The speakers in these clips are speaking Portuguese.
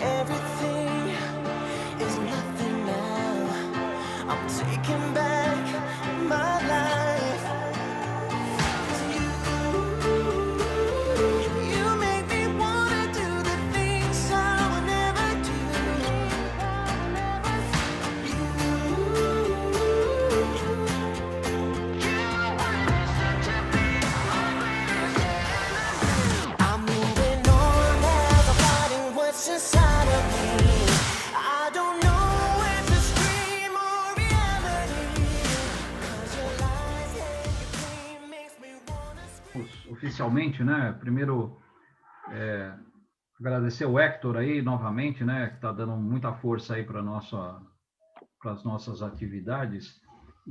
Everything is nothing now. I'm taking back my life. 'Cause you make me wanna do the things I would never do. I'm moving on as I'm fighting what's inside of me. I don't know if it's dream or reality. 'Cause your lies and your dream makes me wanna Oficialmente, né? Primeiro, agradecer o Hector aí novamente, né? Que está dando muita força aí para as nossas atividades.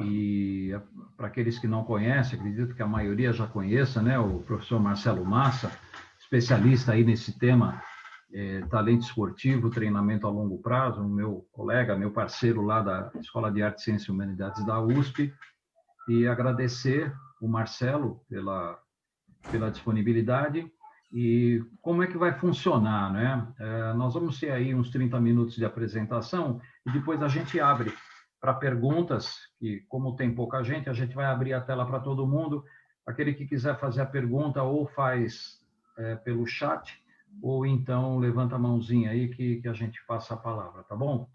E para aqueles que não conhecem, acredito que a maioria já conheça, né? O professor Marcelo Massa, especialista aí nesse tema, talento esportivo, treinamento a longo prazo, meu colega, meu parceiro lá da Escola de Arte, Ciência e Humanidades da USP, e agradecer o Marcelo pela disponibilidade. E como é que vai funcionar, né? Nós vamos ter aí uns 30 minutos de apresentação e depois a gente abre para perguntas, e como tem pouca gente, a gente vai abrir a tela para todo mundo. Aquele que quiser fazer a pergunta ou faz pelo chat, ou então levanta a mãozinha aí que a gente passa a palavra, tá bom?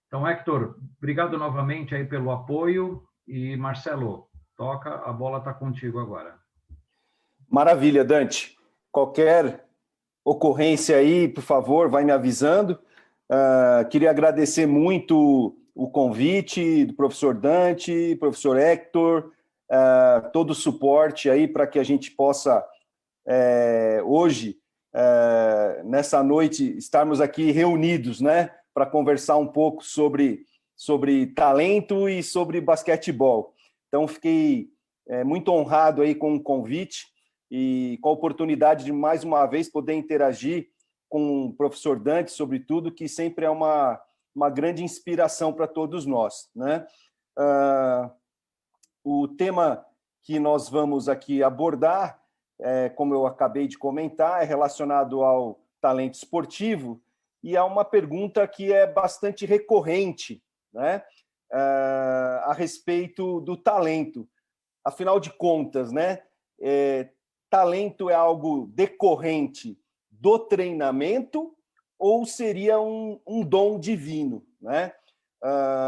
Então, Hector, obrigado novamente aí pelo apoio e Marcelo, toca, a bola está contigo agora. Maravilha, Dante. Qualquer ocorrência aí, por favor, vai me avisando. Queria agradecer muito o convite do professor Dante, professor Hector, todo o suporte aí para que a gente possa, hoje, nessa noite, estarmos aqui reunidos, né, para conversar um pouco sobre talento e sobre basquetebol. Então, fiquei muito honrado aí com o convite e com a oportunidade de, mais uma vez, poder interagir com o professor Dante sobre tudo, que sempre é uma grande inspiração para todos nós, né? O tema que nós vamos aqui abordar, como eu acabei de comentar, é relacionado ao talento esportivo, e é uma pergunta que é bastante recorrente, né? A respeito do talento. Afinal de contas, né? Talento é algo decorrente do treinamento ou seria um dom divino, né?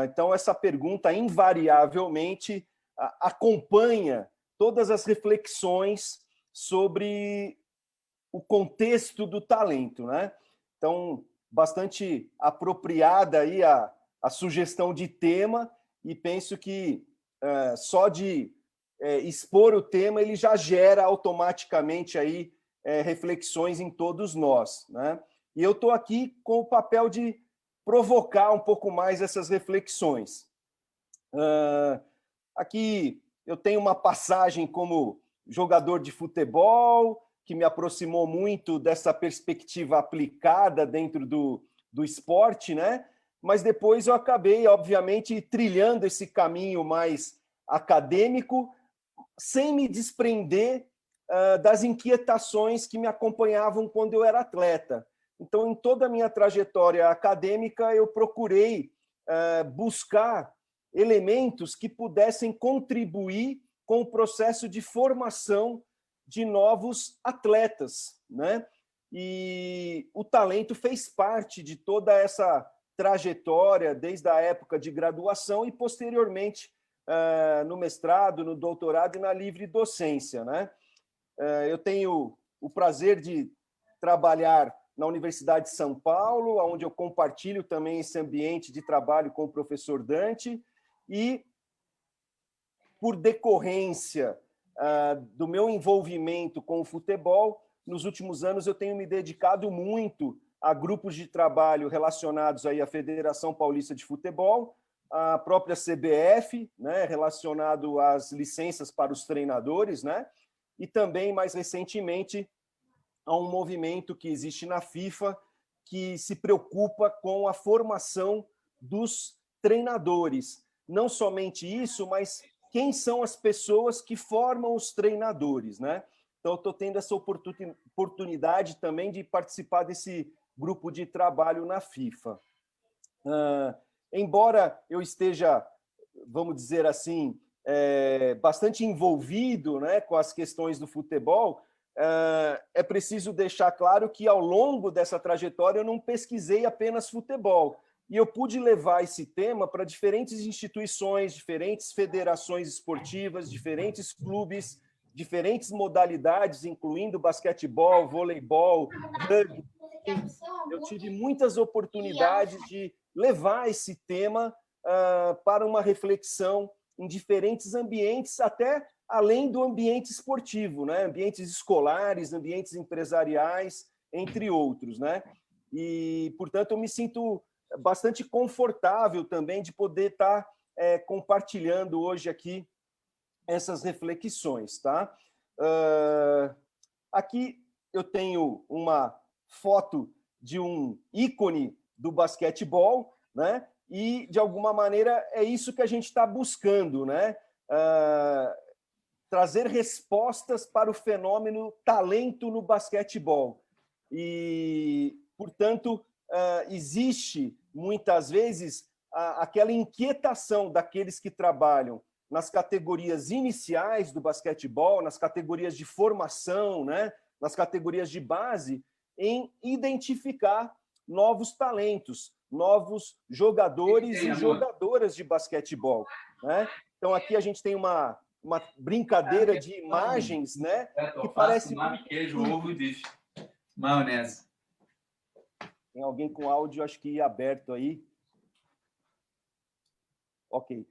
Então, essa pergunta, invariavelmente, acompanha todas as reflexões sobre o contexto do talento, né? Então, bastante apropriada aí a sugestão de tema, e penso que só de expor o tema, ele já gera automaticamente aí reflexões em todos nós, né? E eu estou aqui com o papel de provocar um pouco mais essas reflexões. Aqui eu tenho uma passagem como jogador de futebol, que me aproximou muito dessa perspectiva aplicada dentro do esporte, né? Mas depois eu acabei, obviamente, trilhando esse caminho mais acadêmico, sem me desprender das inquietações que me acompanhavam quando eu era atleta. Então, em toda a minha trajetória acadêmica, eu procurei buscar elementos que pudessem contribuir com o processo de formação de novos atletas, né? E o talento fez parte de toda essa trajetória, desde a época de graduação e, posteriormente, no mestrado, no doutorado e na livre docência, né? Eu tenho o prazer de trabalhar na Universidade de São Paulo, onde eu compartilho também esse ambiente de trabalho com o professor Dante, e, por decorrência do meu envolvimento com o futebol, nos últimos anos eu tenho me dedicado muito a grupos de trabalho relacionados aí à Federação Paulista de Futebol, a própria CBF, né, relacionado às licenças para os treinadores, né, e também, mais recentemente, a um movimento que existe na FIFA que se preocupa com a formação dos treinadores. Não somente isso, mas quem são as pessoas que formam os treinadores, né? Então, eu estou tendo essa oportunidade também de participar desse grupo de trabalho na FIFA. Embora eu esteja, vamos dizer assim, bastante envolvido, né, com as questões do futebol, é preciso deixar claro que, ao longo dessa trajetória, eu não pesquisei apenas futebol. E eu pude levar esse tema para diferentes instituições, diferentes federações esportivas, diferentes clubes, diferentes modalidades, incluindo basquetebol, voleibol, rugby. Eu tive muitas oportunidades de levar esse tema para uma reflexão em diferentes ambientes, até além do ambiente esportivo, né? Ambientes escolares, ambientes empresariais, entre outros, né? E, portanto, eu me sinto bastante confortável também de poder estar compartilhando hoje aqui essas reflexões, tá? Aqui eu tenho uma foto de um ícone do basquetebol, né? E, de alguma maneira, é isso que a gente está buscando, né? Trazer respostas para o fenômeno talento no basquetebol. E, portanto, existe, muitas vezes, aquela inquietação daqueles que trabalham nas categorias iniciais do basquetebol, nas categorias de formação, né, nas categorias de base, em identificar novos talentos, novos jogadores e jogadoras de basquetebol, né? Então, aqui a gente tem uma brincadeira de imagens, né, que parece muito... queijo, ovo e bife. Maionese. Tem alguém com áudio, acho que aberto aí. Ok.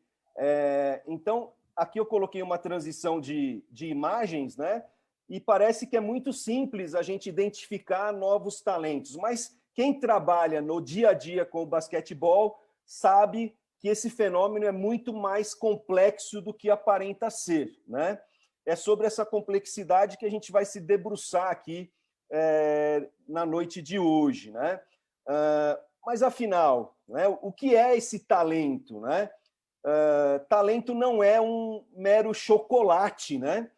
Então, aqui eu coloquei uma transição de imagens, né? E parece que é muito simples a gente identificar novos talentos, mas quem trabalha no dia a dia com o basquetebol sabe que esse fenômeno é muito mais complexo do que aparenta ser, né? É sobre essa complexidade que a gente vai se debruçar aqui na noite de hoje, né? Mas, afinal, né, o que é esse talento, né? Talento não é um mero chocolate, né?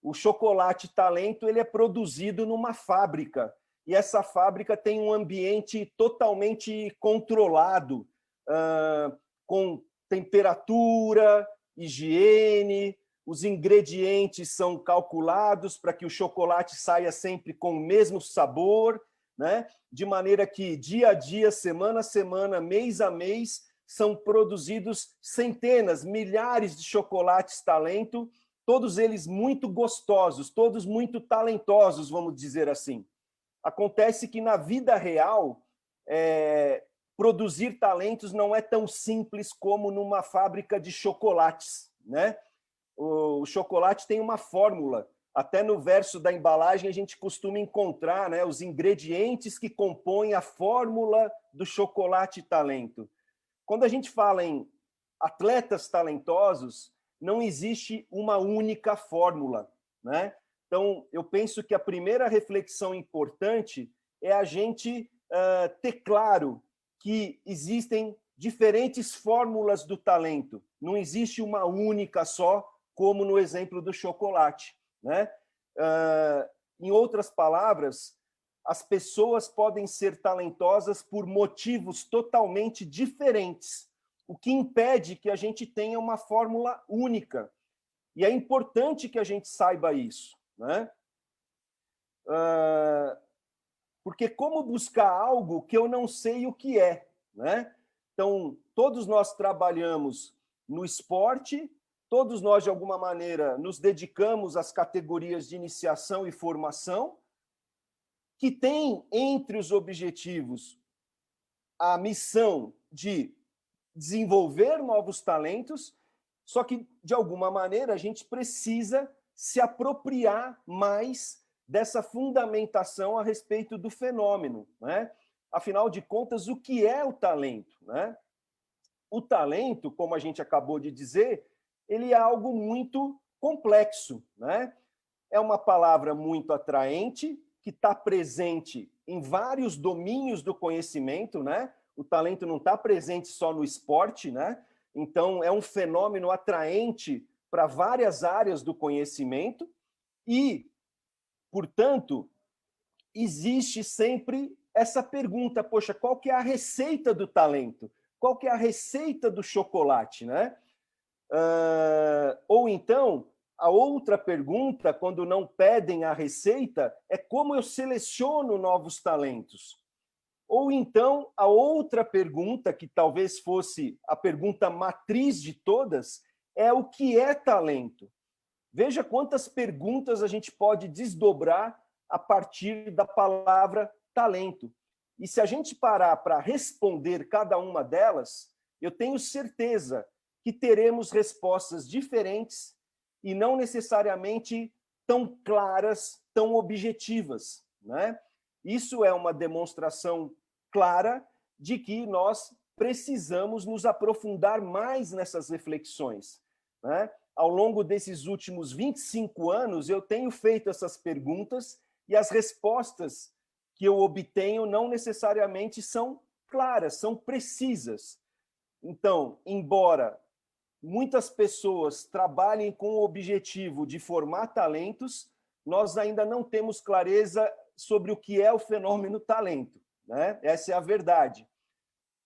O chocolate talento ele é produzido numa fábrica, e essa fábrica tem um ambiente totalmente controlado, com temperatura, higiene, os ingredientes são calculados para que o chocolate saia sempre com o mesmo sabor, né? De maneira que dia a dia, semana a semana, mês a mês, são produzidos centenas, milhares de chocolates talento, todos eles muito gostosos, todos muito talentosos, vamos dizer assim. Acontece que, na vida real, produzir talentos não é tão simples como numa fábrica de chocolates, né? O chocolate tem uma fórmula. Até no verso da embalagem a gente costuma encontrar, né, os ingredientes que compõem a fórmula do chocolate talento. Quando a gente fala em atletas talentosos, não existe uma única fórmula, né? Então, eu penso que a primeira reflexão importante é a gente ter claro que existem diferentes fórmulas do talento. Não existe uma única só, como no exemplo do chocolate, né? Em outras palavras, as pessoas podem ser talentosas por motivos totalmente diferentes, o que impede que a gente tenha uma fórmula única. E é importante que a gente saiba isso, né? Porque como buscar algo que eu não sei o que é, né? Então, todos nós trabalhamos no esporte, todos nós, de alguma maneira, nos dedicamos às categorias de iniciação e formação, que tem entre os objetivos a missão de desenvolver novos talentos, só que, de alguma maneira, a gente precisa se apropriar mais dessa fundamentação a respeito do fenômeno, né? Afinal de contas, o que é o talento, né? O talento, como a gente acabou de dizer, ele é algo muito complexo, né? É uma palavra muito atraente, que está presente em vários domínios do conhecimento, né? O talento não está presente só no esporte, né? Então, é um fenômeno atraente para várias áreas do conhecimento e, portanto, existe sempre essa pergunta, poxa, qual que é a receita do talento? Qual que é a receita do chocolate, né? Ou então, a outra pergunta, quando não pedem a receita, é como eu seleciono novos talentos? Ou então, a outra pergunta, que talvez fosse a pergunta matriz de todas, é o que é talento? Veja quantas perguntas a gente pode desdobrar a partir da palavra talento. E se a gente parar para responder cada uma delas, eu tenho certeza que teremos respostas diferentes e não necessariamente tão claras, tão objetivas, né? Isso é uma demonstração clara de que nós precisamos nos aprofundar mais nessas reflexões, né? Ao longo desses últimos 25 anos, eu tenho feito essas perguntas e as respostas que eu obtenho não necessariamente são claras, são precisas. Então, embora muitas pessoas trabalhem com o objetivo de formar talentos, nós ainda não temos clareza sobre o que é o fenômeno talento, né? Essa é a verdade.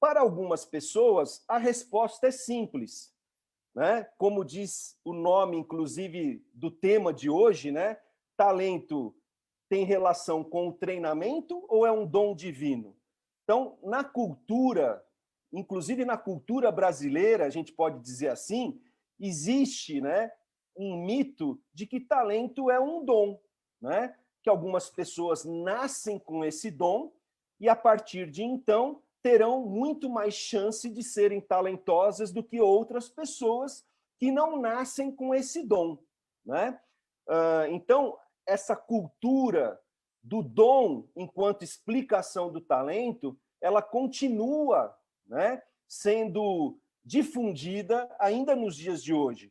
Para algumas pessoas, a resposta é simples, né? Como diz o nome, inclusive, do tema de hoje, né? Talento tem relação com o treinamento ou é um dom divino? Então, na cultura, inclusive na cultura brasileira, a gente pode dizer assim, existe, né, um mito de que talento é um dom, né? Que algumas pessoas nascem com esse dom e, a partir de então, terão muito mais chance de serem talentosas do que outras pessoas que não nascem com esse dom, né? Então, essa cultura do dom enquanto explicação do talento, ela continua, né, sendo difundida ainda nos dias de hoje.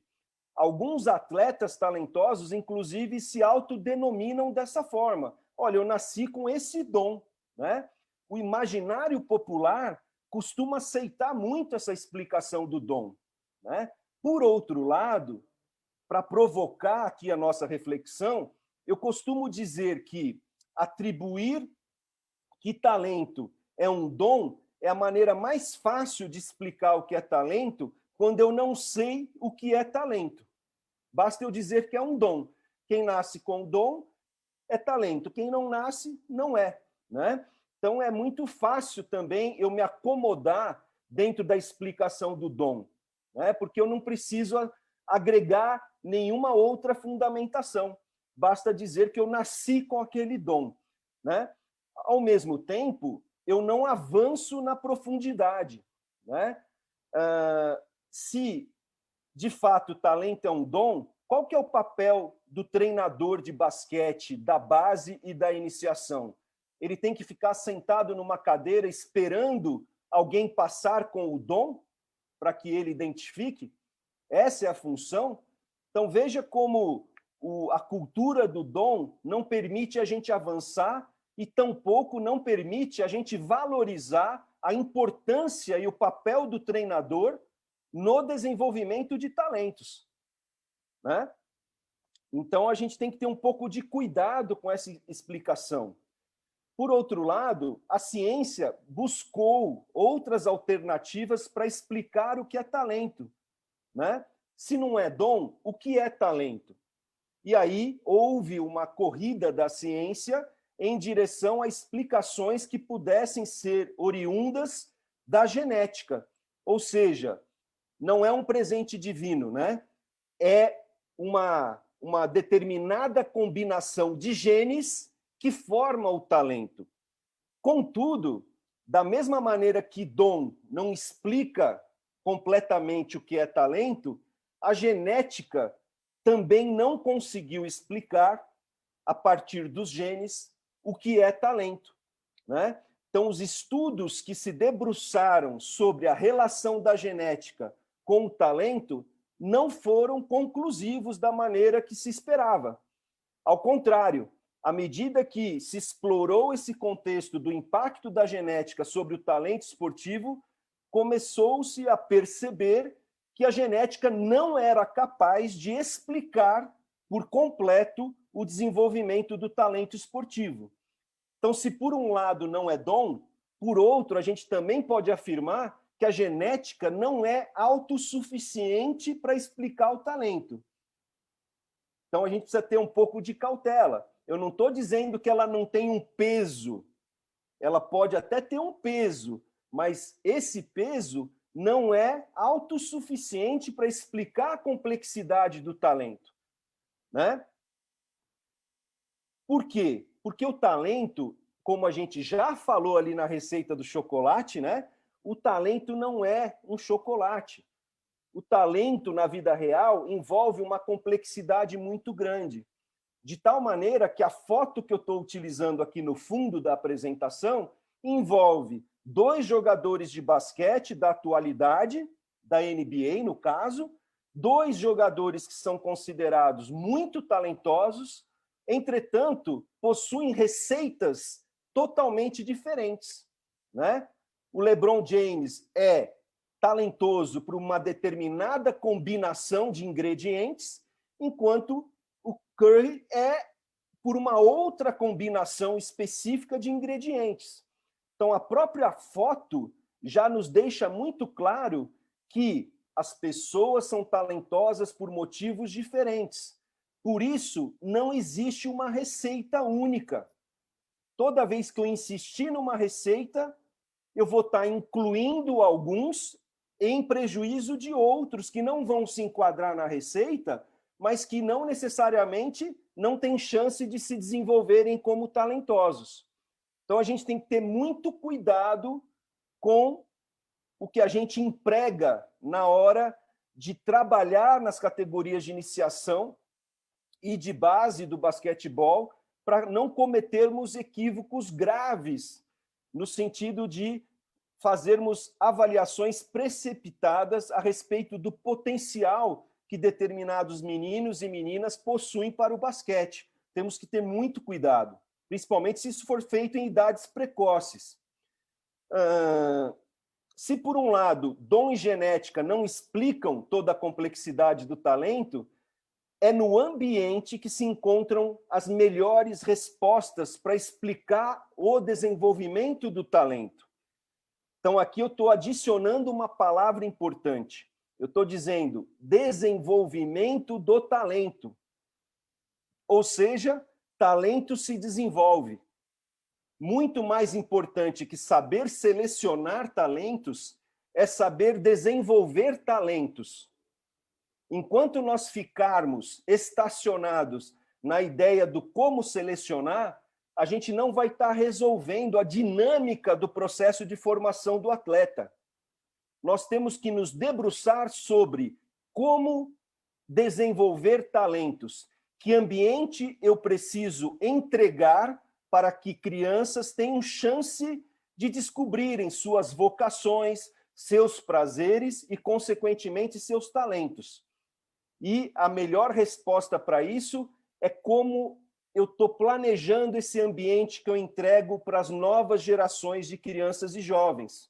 Alguns atletas talentosos, inclusive, se autodenominam dessa forma. Olha, eu nasci com esse dom, né? O imaginário popular costuma aceitar muito essa explicação do dom, né? Por outro lado, para provocar aqui a nossa reflexão, eu costumo dizer que atribuir que talento é um dom é a maneira mais fácil de explicar o que é talento quando eu não sei o que é talento. Basta eu dizer que é um dom. Quem nasce com dom é talento, quem não nasce, não é, né? Então, é muito fácil também eu me acomodar dentro da explicação do dom, né? Porque eu não preciso agregar nenhuma outra fundamentação. Basta dizer que eu nasci com aquele dom, né? Ao mesmo tempo, eu não avanço na profundidade, né? Se, de fato, talento é um dom, qual que é o papel do treinador de basquete, da base e da iniciação? Ele tem que ficar sentado numa cadeira esperando alguém passar com o dom para que ele identifique? Essa é a função? Então, veja como a cultura do dom não permite a gente avançar e tampouco não permite a gente valorizar a importância e o papel do treinador no desenvolvimento de talentos, né? Então, a gente tem que ter um pouco de cuidado com essa explicação. Por outro lado, a ciência buscou outras alternativas para explicar o que é talento, né? Se não é dom, o que é talento? E aí houve uma corrida da ciência em direção a explicações que pudessem ser oriundas da genética. Ou seja, não é um presente divino, né? É uma determinada combinação de genes que forma o talento. Contudo, da mesma maneira que dom não explica completamente o que é talento, a genética também não conseguiu explicar, a partir dos genes, o que é talento, né? Então, os estudos que se debruçaram sobre a relação da genética com o talento não foram conclusivos da maneira que se esperava. Ao contrário, à medida que se explorou esse contexto do impacto da genética sobre o talento esportivo, começou-se a perceber que a genética não era capaz de explicar por completo o desenvolvimento do talento esportivo. Então, se por um lado não é dom, por outro, a gente também pode afirmar que a genética não é autossuficiente para explicar o talento. Então, a gente precisa ter um pouco de cautela. Eu não estou dizendo que ela não tem um peso. Ela pode até ter um peso, mas esse peso não é autossuficiente para explicar a complexidade do talento, né? Por quê? Porque o talento, como a gente já falou ali na receita do chocolate, né? O talento não é um chocolate. O talento na vida real envolve uma complexidade muito grande, de tal maneira que a foto que eu estou utilizando aqui no fundo da apresentação envolve 2 jogadores de basquete da atualidade, da NBA, no caso, 2 jogadores que são considerados muito talentosos, entretanto, possuem receitas totalmente diferentes, né? O LeBron James é talentoso por uma determinada combinação de ingredientes, enquanto o Curry é por uma outra combinação específica de ingredientes. Então, a própria foto já nos deixa muito claro que as pessoas são talentosas por motivos diferentes. Por isso, não existe uma receita única. Toda vez que eu insistir numa receita, eu vou estar incluindo alguns em prejuízo de outros que não vão se enquadrar na receita, mas que não necessariamente não têm chance de se desenvolverem como talentosos. Então, a gente tem que ter muito cuidado com o que a gente emprega na hora de trabalhar nas categorias de iniciação e de base do basquetebol, para não cometermos equívocos graves, no sentido de fazermos avaliações precipitadas a respeito do potencial que determinados meninos e meninas possuem para o basquete. Temos que ter muito cuidado, principalmente se isso for feito em idades precoces. Se, por um lado, dom e genética não explicam toda a complexidade do talento, é no ambiente que se encontram as melhores respostas para explicar o desenvolvimento do talento. Então, aqui eu estou adicionando uma palavra importante. Eu estou dizendo desenvolvimento do talento. Ou seja, talento se desenvolve. Muito mais importante que saber selecionar talentos é saber desenvolver talentos. Enquanto nós ficarmos estacionados na ideia do como selecionar, a gente não vai estar resolvendo a dinâmica do processo de formação do atleta. Nós temos que nos debruçar sobre como desenvolver talentos, que ambiente eu preciso entregar para que crianças tenham chance de descobrirem suas vocações, seus prazeres e, consequentemente, seus talentos. E a melhor resposta para isso é como eu estou planejando esse ambiente que eu entrego para as novas gerações de crianças e jovens,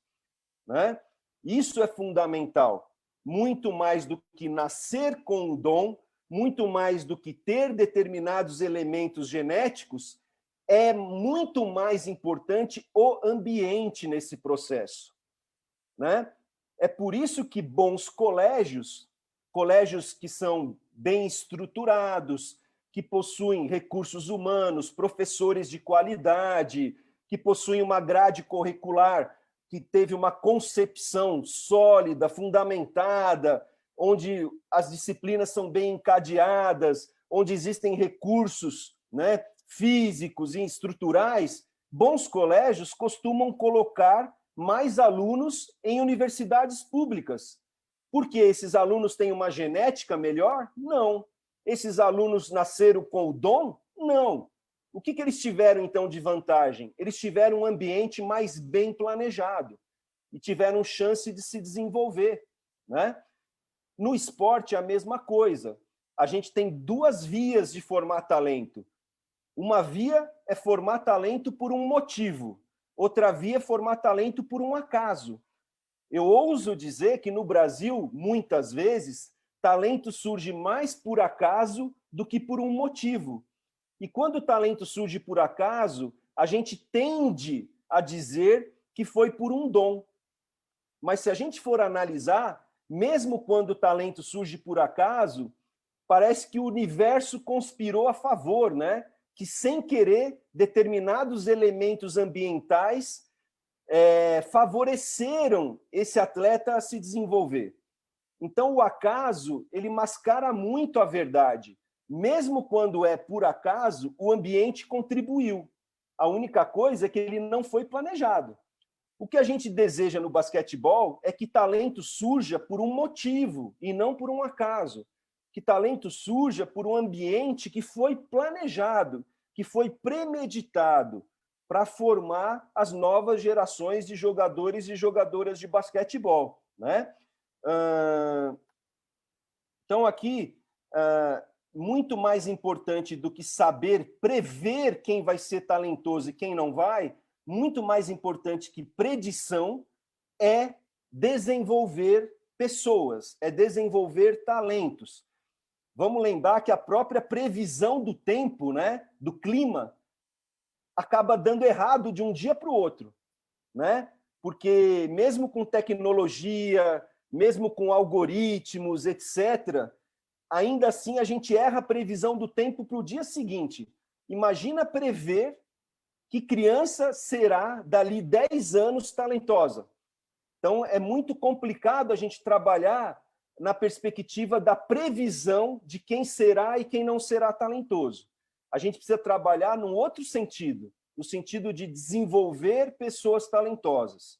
né? Isso é fundamental, muito mais do que nascer com um dom, muito mais do que ter determinados elementos genéticos, é muito mais importante o ambiente nesse processo, né? É por isso que bons colégios que são bem estruturados, que possuem recursos humanos, professores de qualidade, que possuem uma grade curricular que teve uma concepção sólida, fundamentada, onde as disciplinas são bem encadeadas, onde existem recursos, né, físicos e estruturais, bons colégios costumam colocar mais alunos em universidades públicas. Porque esses alunos têm uma genética melhor? Não. Esses alunos nasceram com o dom? Não. O que eles tiveram, então, de vantagem? Eles tiveram um ambiente mais bem planejado e tiveram chance de se desenvolver, né? No esporte, é a mesma coisa. A gente tem 2 vias de formar talento. Uma via é formar talento por um motivo. Outra via é formar talento por um acaso. Eu ouso dizer que no Brasil, muitas vezes, talento surge mais por acaso do que por um motivo. E quando o talento surge por acaso, a gente tende a dizer que foi por um dom. Mas se a gente for analisar, mesmo quando o talento surge por acaso, parece que o universo conspirou a favor, né? Que sem querer, determinados elementos ambientais favoreceram esse atleta a se desenvolver. Então, o acaso, ele mascara muito a verdade. Mesmo quando é por acaso, o ambiente contribuiu. A única coisa é que ele não foi planejado. O que a gente deseja no basquetebol é que talento surja por um motivo e não por um acaso. Que talento surja por um ambiente que foi planejado, que foi premeditado para formar as novas gerações de jogadores e jogadoras de basquetebol, né? Então, aqui, muito mais importante do que saber prever quem vai ser talentoso e quem não vai, muito mais importante que predição é desenvolver pessoas, é desenvolver talentos. Vamos lembrar que a própria previsão do tempo, né, do clima, acaba dando errado de um dia para o outro, né? Porque mesmo com tecnologia, mesmo com algoritmos, etc., ainda assim a gente erra a previsão do tempo para o dia seguinte. Imagina prever que criança será, dali 10 anos, talentosa. Então, é muito complicado a gente trabalhar na perspectiva da previsão de quem será e quem não será talentoso. A gente precisa trabalhar num outro sentido, no sentido de desenvolver pessoas talentosas.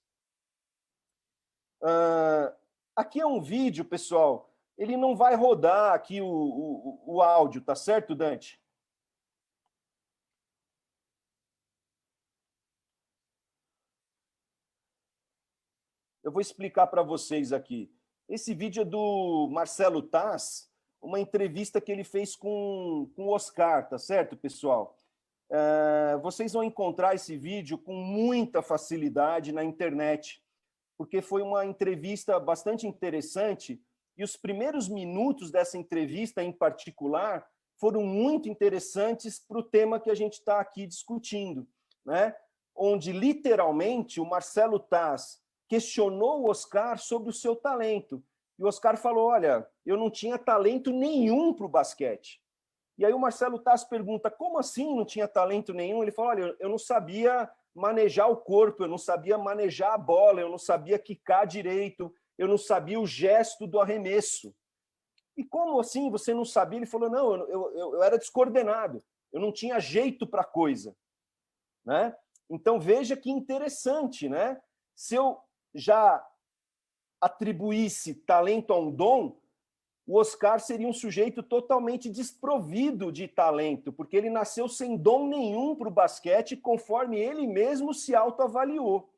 Aqui é um vídeo, pessoal, ele não vai rodar aqui o áudio, tá certo, Dante? Eu vou explicar para vocês aqui. Esse vídeo é do Marcelo Taz, uma entrevista que ele fez com o Oscar, tá certo, pessoal? Vocês vão encontrar esse vídeo com muita facilidade na internet, porque foi uma entrevista bastante interessante e os primeiros minutos dessa entrevista, em particular, foram muito interessantes para o tema que a gente está aqui discutindo, né? Onde, literalmente, o Marcelo Taz questionou o Oscar sobre o seu talento. E o Oscar falou, olha, eu não tinha talento nenhum para o basquete. E aí o Marcelo Taz pergunta, como assim não tinha talento nenhum? Ele falou, olha, eu não sabia manejar o corpo, eu não sabia manejar a bola, eu não sabia quicar direito, eu não sabia o gesto do arremesso. E como assim você não sabia? Ele falou, não, eu era descoordenado, eu não tinha jeito para a coisa, né? Então veja que interessante, né? Se eu já atribuísse talento a um dom, o Oscar seria um sujeito totalmente desprovido de talento, porque ele nasceu sem dom nenhum para o basquete, conforme ele mesmo se autoavaliou.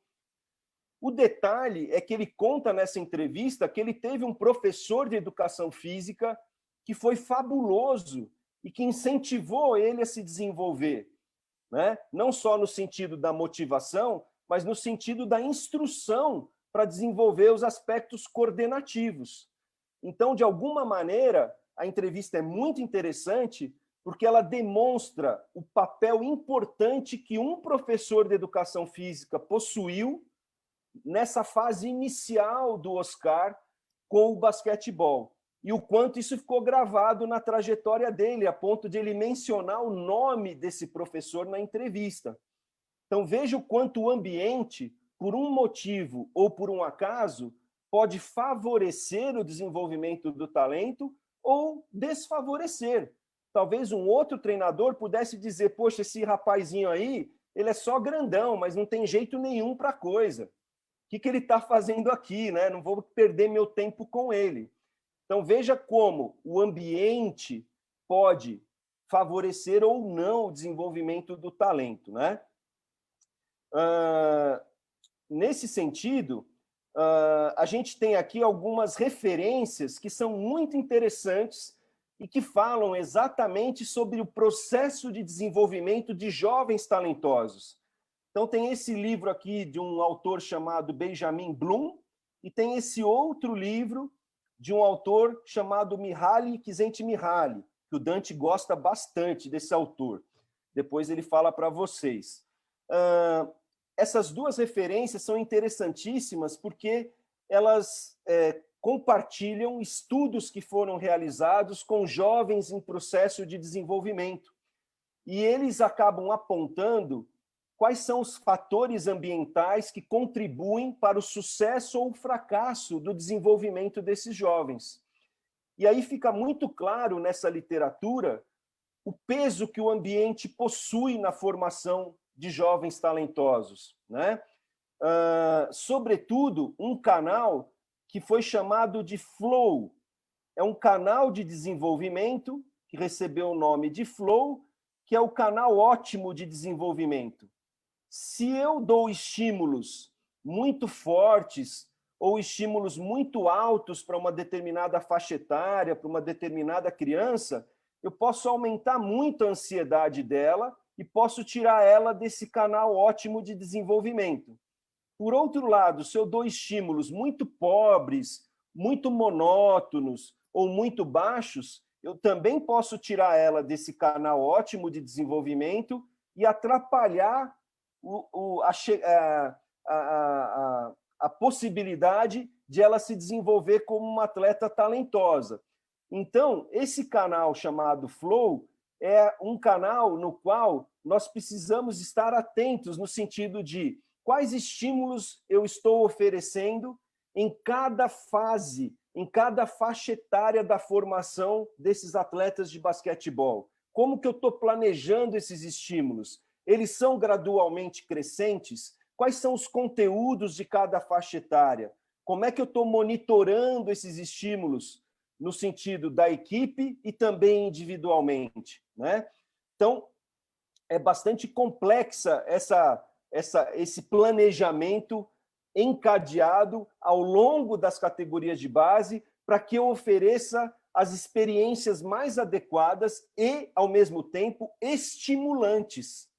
O detalhe é que ele conta nessa entrevista que ele teve um professor de educação física que foi fabuloso e que incentivou ele a se desenvolver, né? Não só no sentido da motivação, mas no sentido da instrução para desenvolver os aspectos coordenativos. Então, de alguma maneira, a entrevista é muito interessante porque ela demonstra o papel importante que um professor de educação física possuiu nessa fase inicial do Oscar com o basquetebol. E o quanto isso ficou gravado na trajetória dele, a ponto de ele mencionar o nome desse professor na entrevista. Então, veja o quanto o ambiente, por um motivo ou por um acaso, pode favorecer o desenvolvimento do talento ou desfavorecer. Talvez um outro treinador pudesse dizer, poxa, esse rapazinho aí, ele é só grandão, mas não tem jeito nenhum para a coisa. O que ele está fazendo aqui, né? Não vou perder meu tempo com ele. Então, veja como o ambiente pode favorecer ou não o desenvolvimento do talento, né? Nesse sentido, a gente tem aqui algumas referências que são muito interessantes e que falam exatamente sobre o processo de desenvolvimento de jovens talentosos. Então, tem esse livro aqui de um autor chamado Benjamin Bloom e tem esse outro livro de um autor chamado Mihaly Csikszentmihalyi, que o Dante gosta bastante desse autor. Depois ele fala para vocês. Essas duas referências são interessantíssimas porque elas compartilham estudos que foram realizados com jovens em processo de desenvolvimento. E eles acabam apontando quais são os fatores ambientais que contribuem para o sucesso ou o fracasso do desenvolvimento desses jovens. E aí fica muito claro nessa literatura o peso que o ambiente possui na formação de jovens talentosos, né? Sobretudo, um canal que foi chamado de Flow. É um canal de desenvolvimento que recebeu o nome de Flow, que é o canal ótimo de desenvolvimento. Se eu dou estímulos muito fortes ou estímulos muito altos para uma determinada faixa etária, para uma determinada criança, eu posso aumentar muito a ansiedade dela e posso tirar ela desse canal ótimo de desenvolvimento. Por outro lado, se eu dou estímulos muito pobres, muito monótonos ou muito baixos, eu também posso tirar ela desse canal ótimo de desenvolvimento e atrapalhar a possibilidade de ela se desenvolver como uma atleta talentosa. Então, esse canal chamado Flow é um canal no qual nós precisamos estar atentos no sentido de quais estímulos eu estou oferecendo em cada fase, em cada faixa etária da formação desses atletas de basquetebol. Como que eu estou planejando esses estímulos? Eles são gradualmente crescentes? Quais são os conteúdos de cada faixa etária? Como é que eu estou monitorando esses estímulos no sentido da equipe e também individualmente, né? Então, é bastante complexa esse planejamento encadeado ao longo das categorias de base para que eu ofereça as experiências mais adequadas e, ao mesmo tempo, estimulantes.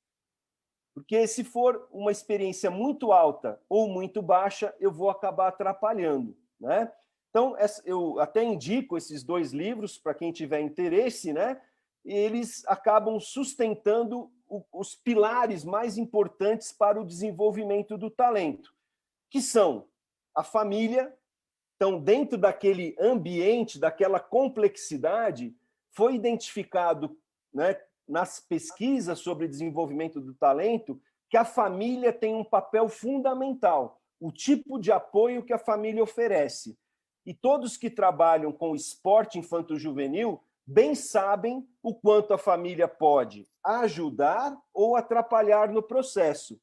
Porque se for uma experiência muito alta ou muito baixa, eu vou acabar atrapalhando, né? Então, eu até indico esses dois livros para quem tiver interesse, né? E eles acabam sustentando os pilares mais importantes para o desenvolvimento do talento, que são a família. Então, dentro daquele ambiente, daquela complexidade, foi identificado, né, nas pesquisas sobre desenvolvimento do talento, que a família tem um papel fundamental, o tipo de apoio que a família oferece. E todos que trabalham com esporte infanto-juvenil bem sabem o quanto a família pode ajudar ou atrapalhar no processo.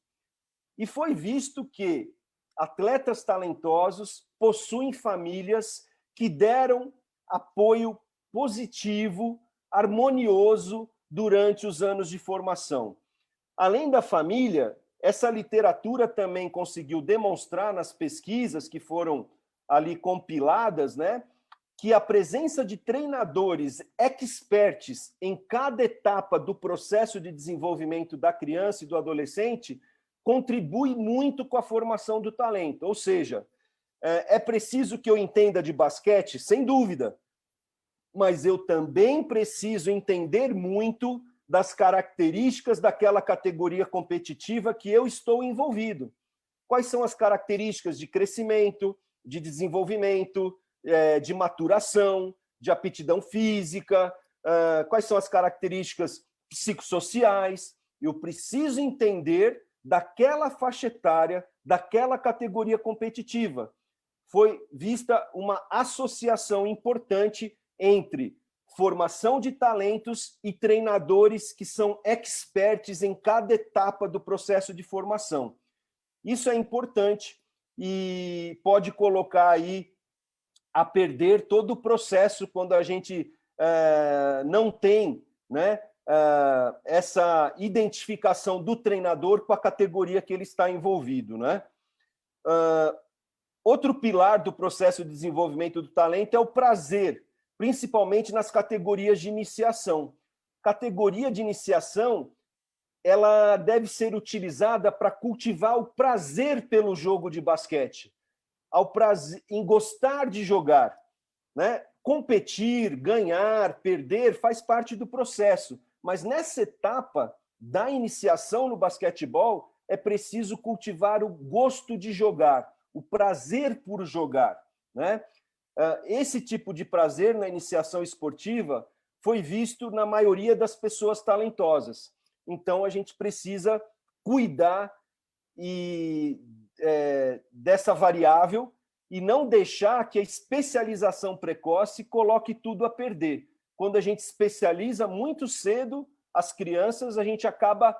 E foi visto que atletas talentosos possuem famílias que deram apoio positivo, harmonioso durante os anos de formação. Além da família, essa literatura também conseguiu demonstrar nas pesquisas que foram ali compiladas, né, que a presença de treinadores experts em cada etapa do processo de desenvolvimento da criança e do adolescente contribui muito com a formação do talento. Ou seja, é preciso que eu entenda de basquete, sem dúvida, mas eu também preciso entender muito das características daquela categoria competitiva que eu estou envolvido. Quais são as características de crescimento, de desenvolvimento, de maturação, de aptidão física, quais são as características psicossociais. Eu preciso entender daquela faixa etária, daquela categoria competitiva. Foi vista uma associação importante entre formação de talentos e treinadores que são experts em cada etapa do processo de formação. Isso é importante e pode colocar aí a perder todo o processo quando a gente não tem, né, essa identificação do treinador com a categoria que ele está envolvido, né? Outro pilar do processo de desenvolvimento do talento é o prazer, principalmente nas categorias de iniciação. Categoria de iniciação, ela deve ser utilizada para cultivar o prazer pelo jogo de basquete, ao prazer em gostar de jogar, né? Competir, ganhar, perder faz parte do processo, mas nessa etapa da iniciação no basquetebol é preciso cultivar o gosto de jogar, o prazer por jogar, né? Esse tipo de prazer na iniciação esportiva foi visto na maioria das pessoas talentosas. Então, a gente precisa cuidar dessa variável e não deixar que a especialização precoce coloque tudo a perder. Quando a gente especializa muito cedo as crianças, a gente acaba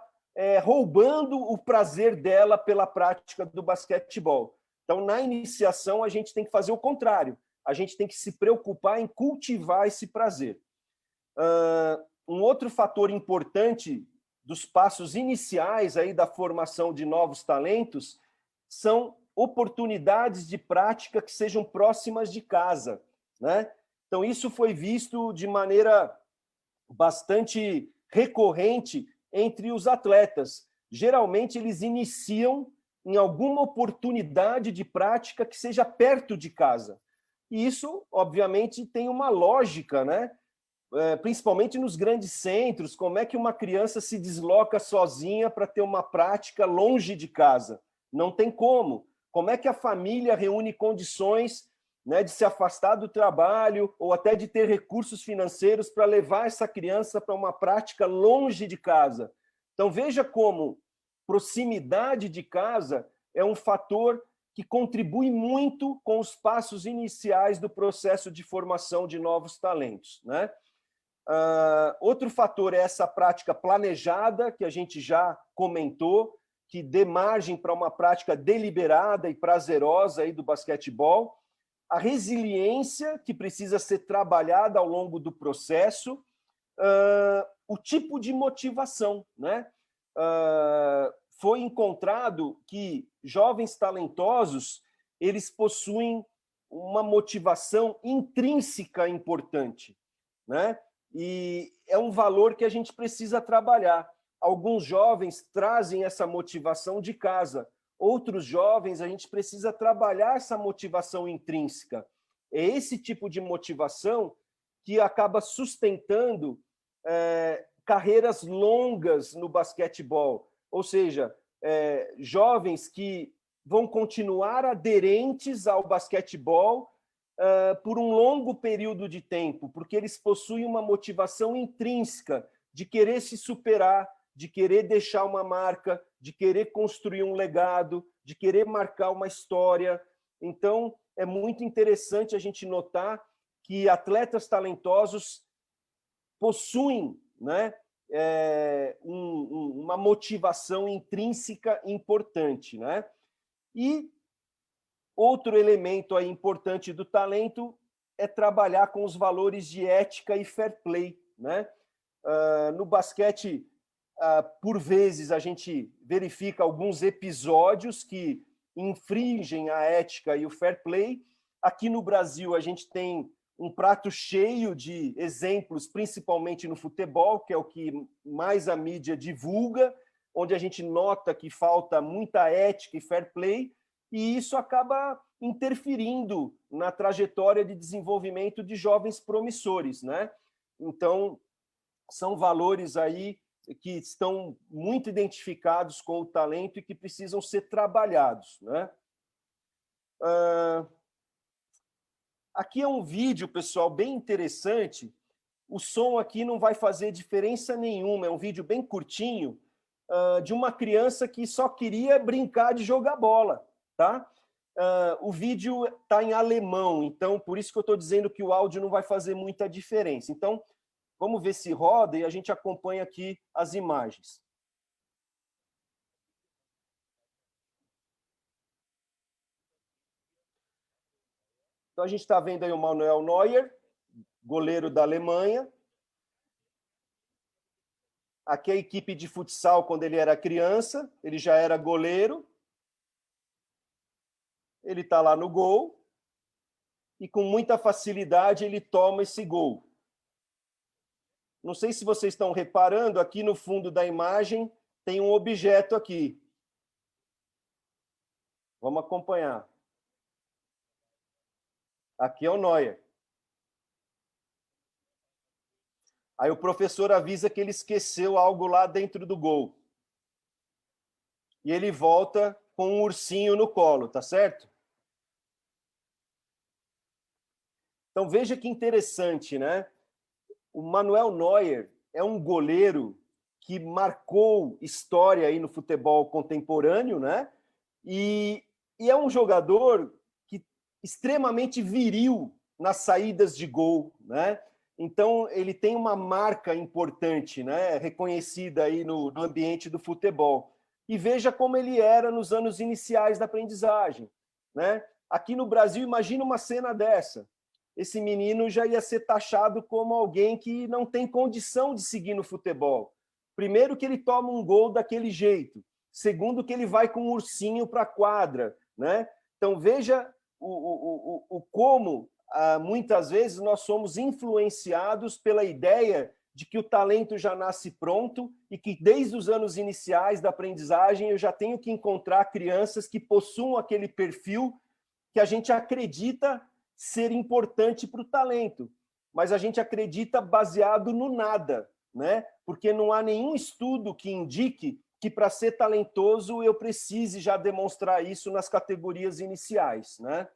roubando o prazer dela pela prática do basquetebol. Então, na iniciação, a gente tem que fazer o contrário. A gente tem que se preocupar em cultivar esse prazer. Um outro fator importante dos passos iniciais aí da formação de novos talentos são oportunidades de prática que sejam próximas de casa, né? Então, isso foi visto de maneira bastante recorrente entre os atletas. Geralmente, eles iniciam em alguma oportunidade de prática que seja perto de casa. E isso, obviamente, tem uma lógica, né? Principalmente nos grandes centros, como é que uma criança se desloca sozinha para ter uma prática longe de casa? Não tem como. Como é que a família reúne condições, né, de se afastar do trabalho ou até de ter recursos financeiros para levar essa criança para uma prática longe de casa? Então, veja como proximidade de casa é um fator que contribui muito com os passos iniciais do processo de formação de novos talentos, né? Outro fator é essa prática planejada, que a gente já comentou, que dê margem para uma prática deliberada e prazerosa aí do basquetebol. A resiliência, que precisa ser trabalhada ao longo do processo. O tipo de motivação, né? Foi encontrado que jovens talentosos, eles possuem uma motivação intrínseca importante, né? E é um valor que a gente precisa trabalhar. Alguns jovens trazem essa motivação de casa, outros jovens a gente precisa trabalhar essa motivação intrínseca. É esse tipo de motivação que acaba sustentando carreiras longas no basquetebol, ou seja, jovens que vão continuar aderentes ao basquetebol por um longo período de tempo, porque eles possuem uma motivação intrínseca de querer se superar, de querer deixar uma marca, de querer construir um legado, de querer marcar uma história. Então, é muito interessante a gente notar que atletas talentosos possuem, né, uma motivação intrínseca importante, né? E outro elemento aí importante do talento é trabalhar com os valores de ética e fair play, né? No basquete, por vezes, a gente verifica alguns episódios que infringem a ética e o fair play. Aqui no Brasil, a gente tem um prato cheio de exemplos, principalmente no futebol, que é o que mais a mídia divulga, onde a gente nota que falta muita ética e fair play, e isso acaba interferindo na trajetória de desenvolvimento de jovens promissores, né? Então, são valores aí que estão muito identificados com o talento e que precisam ser trabalhados, né? Aqui é um vídeo, pessoal, bem interessante. O som aqui não vai fazer diferença nenhuma, é um vídeo bem curtinho, de uma criança que só queria brincar de jogar bola, tá? O vídeo está em alemão, então por isso que eu estou dizendo que o áudio não vai fazer muita diferença. Então, vamos ver se roda e a gente acompanha aqui as imagens. Então, a gente está vendo aí o Manuel Neuer, goleiro da Alemanha. Aqui é a equipe de futsal quando ele era criança, ele já era goleiro. Ele está lá no gol e com muita facilidade ele toma esse gol. Não sei se vocês estão reparando, aqui no fundo da imagem tem um objeto aqui. Vamos acompanhar. Aqui é o Neuer. Aí o professor avisa que ele esqueceu algo lá dentro do gol. e ele volta com um ursinho no colo, tá certo? Então veja que interessante, né? O Manuel Neuer é um goleiro que marcou história aí no futebol contemporâneo, né? E é um jogador que extremamente viril nas saídas de gol, né? Então ele tem uma marca importante, né? Reconhecida aí no ambiente do futebol. E veja como ele era nos anos iniciais da aprendizagem, né? Aqui no Brasil, imagina uma cena dessa. Esse menino já ia ser taxado como alguém que não tem condição de seguir no futebol. Primeiro que ele toma um gol daquele jeito. Segundo que ele vai com um ursinho para a quadra, né? Então veja como muitas vezes nós somos influenciados pela ideia de que o talento já nasce pronto e que desde os anos iniciais da aprendizagem eu já tenho que encontrar crianças que possuam aquele perfil que a gente acredita ser importante para o talento, mas a gente acredita baseado no nada, né? Porque não há nenhum estudo que indique que para ser talentoso eu precise já demonstrar isso nas categorias iniciais, né?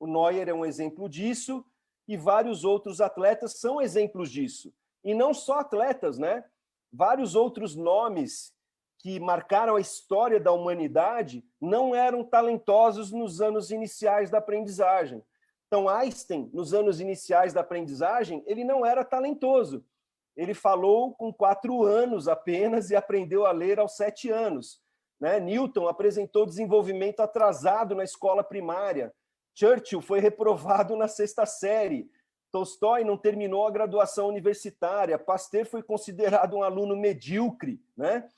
O Neuer é um exemplo disso e vários outros atletas são exemplos disso. E não só atletas, né? Vários outros nomes que marcaram a história da humanidade não eram talentosos nos anos iniciais da aprendizagem. Então, Einstein, nos anos iniciais da aprendizagem, ele não era talentoso. Ele falou com 4 anos apenas e aprendeu a ler aos 7 anos. Né? Newton apresentou desenvolvimento atrasado na escola primária. Churchill foi reprovado na 6ª série. Tolstói não terminou a graduação universitária. Pasteur foi considerado um aluno medíocre. Né?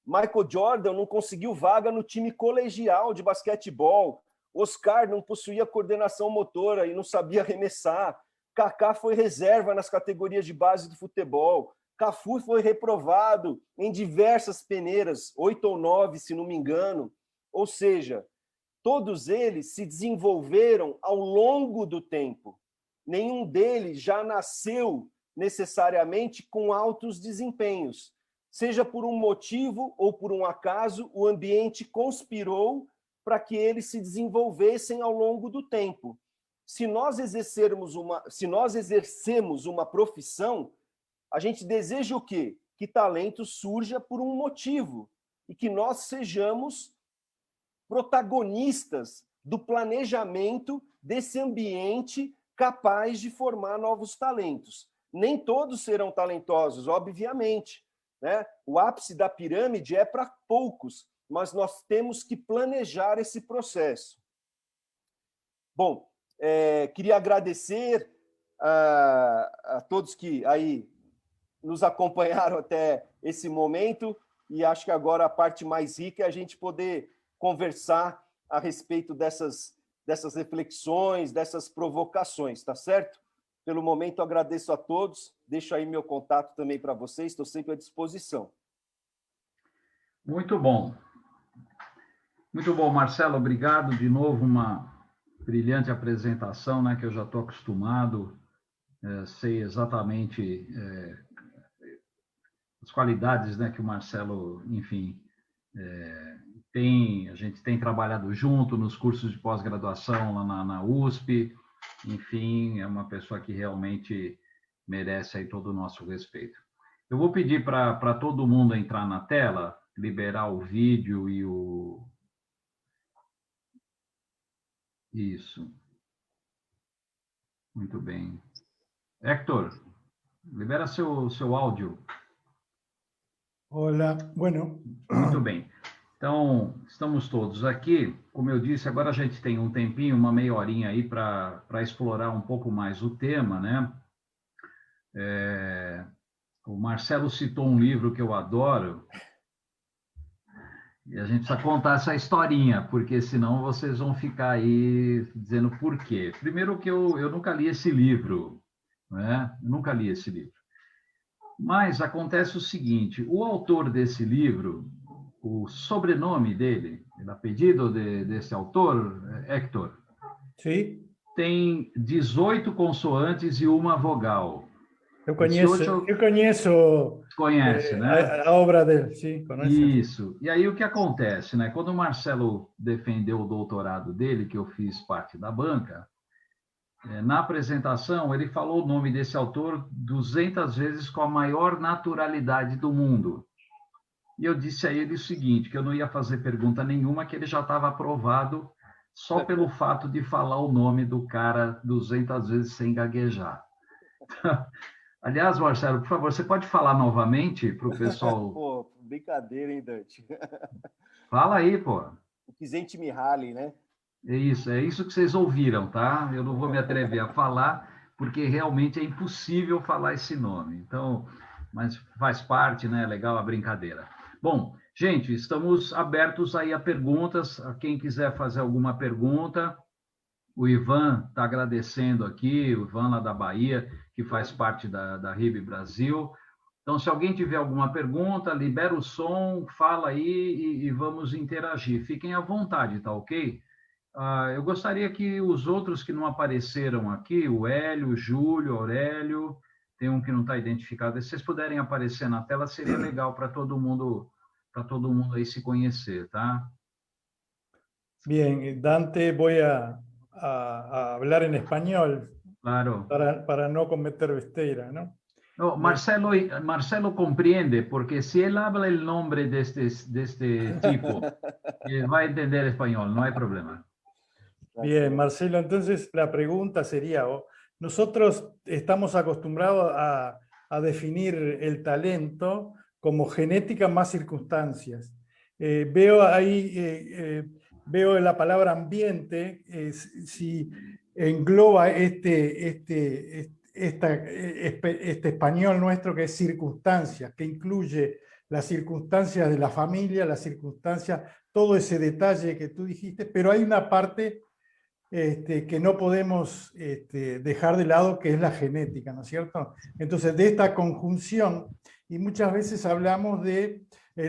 Michael Jordan não conseguiu vaga no time colegial de basquetebol. Oscar não possuía coordenação motora e não sabia arremessar. Kaká foi reserva nas categorias de base do futebol. Cafu foi reprovado em diversas peneiras, 8 ou 9, se não me engano. Ou seja, todos eles se desenvolveram ao longo do tempo. Nenhum deles já nasceu necessariamente com altos desempenhos. Seja por um motivo ou por um acaso, o ambiente conspirou para que eles se desenvolvessem ao longo do tempo. Se nós exercemos uma profissão, a gente deseja o quê? Que talento surja por um motivo e que nós sejamos protagonistas do planejamento desse ambiente capaz de formar novos talentos. Nem todos serão talentosos, obviamente, né? O ápice da pirâmide é para poucos, mas nós temos que planejar esse processo. Bom, queria agradecer a todos que aí nos acompanharam até esse momento e acho que agora a parte mais rica é a gente poder conversar a respeito dessas reflexões, dessas provocações, tá certo? Pelo momento, agradeço a todos, deixo aí meu contato também para vocês, estou sempre à disposição. Muito bom. Muito bom, Marcelo, obrigado. De novo, uma brilhante apresentação, né, que eu já estou acostumado, sei exatamente as qualidades, né, que o Marcelo, enfim, a gente tem trabalhado junto nos cursos de pós-graduação lá na USP, enfim, é uma pessoa que realmente merece aí todo o nosso respeito. Eu vou pedir para todo mundo entrar na tela, liberar o vídeo e o... Isso. Muito bem. Héctor, libera seu áudio. Hola, bueno. Muito bem. Então, estamos todos aqui. Como eu disse, agora a gente tem um tempinho, uma meia horinha aí para explorar um pouco mais o tema, né? O Marcelo citou um livro que eu adoro, e a gente precisa contar essa historinha, porque senão vocês vão ficar aí dizendo por quê. Primeiro que eu nunca li esse livro, né? Eu nunca li esse livro. Mas acontece o seguinte, o autor desse livro, o sobrenome dele, el apellido desse autor, Héctor, Sí. tem 18 consoantes e uma vogal. Eu conheço Conhece, né? a obra dele, sim, conheço. Isso. E aí o que acontece, né? Quando o Marcelo defendeu o doutorado dele, que eu fiz parte da banca, na apresentação ele falou o nome desse autor 200 vezes com a maior naturalidade do mundo. E eu disse a ele o seguinte, que eu não ia fazer pergunta nenhuma, que ele já estava aprovado só pelo fato de falar o nome do cara 200 vezes sem gaguejar. Aliás, Marcelo, por favor, você pode falar novamente para o pessoal? Pô, brincadeira, hein, Dante? Fala aí, pô. O Kizente Mihaly, né? É isso que vocês ouviram, tá? Eu não vou me atrever a falar, porque realmente é impossível falar esse nome. Então, mas faz parte, né? Legal a brincadeira. Bom, gente, estamos abertos aí a perguntas. A quem quiser fazer alguma pergunta, o Ivan está agradecendo aqui, o Ivan lá da Bahia, que faz parte da RIB Brasil. Então, se alguém tiver alguma pergunta, libera o som, fala aí e vamos interagir. Fiquem à vontade, tá ok? Eu gostaria que os outros que não apareceram aqui, o Hélio, o Júlio, o Aurélio, tem um que não está identificado, se vocês puderem aparecer na tela, seria legal para todo mundo aí se conhecer, tá? Bien, Dante, voy a hablar en español Claro. para no cometer besteira, ¿no? No, Marcelo comprende, porque si él habla el nombre de este tipo, va a entender español, no hay problema. Bien, Marcelo, entonces la pregunta sería, nosotros estamos acostumbrados a definir el talento como genética más circunstancias. Veo ahí, veo la palabra ambiente, si engloba este español nuestro que es circunstancias, que incluye las circunstancias de la familia, las circunstancias, todo ese detalle que tú dijiste, pero hay una parte que no podemos dejar de lado, que es la genética, ¿no es cierto? Entonces, de esta conjunción, y muchas veces hablamos de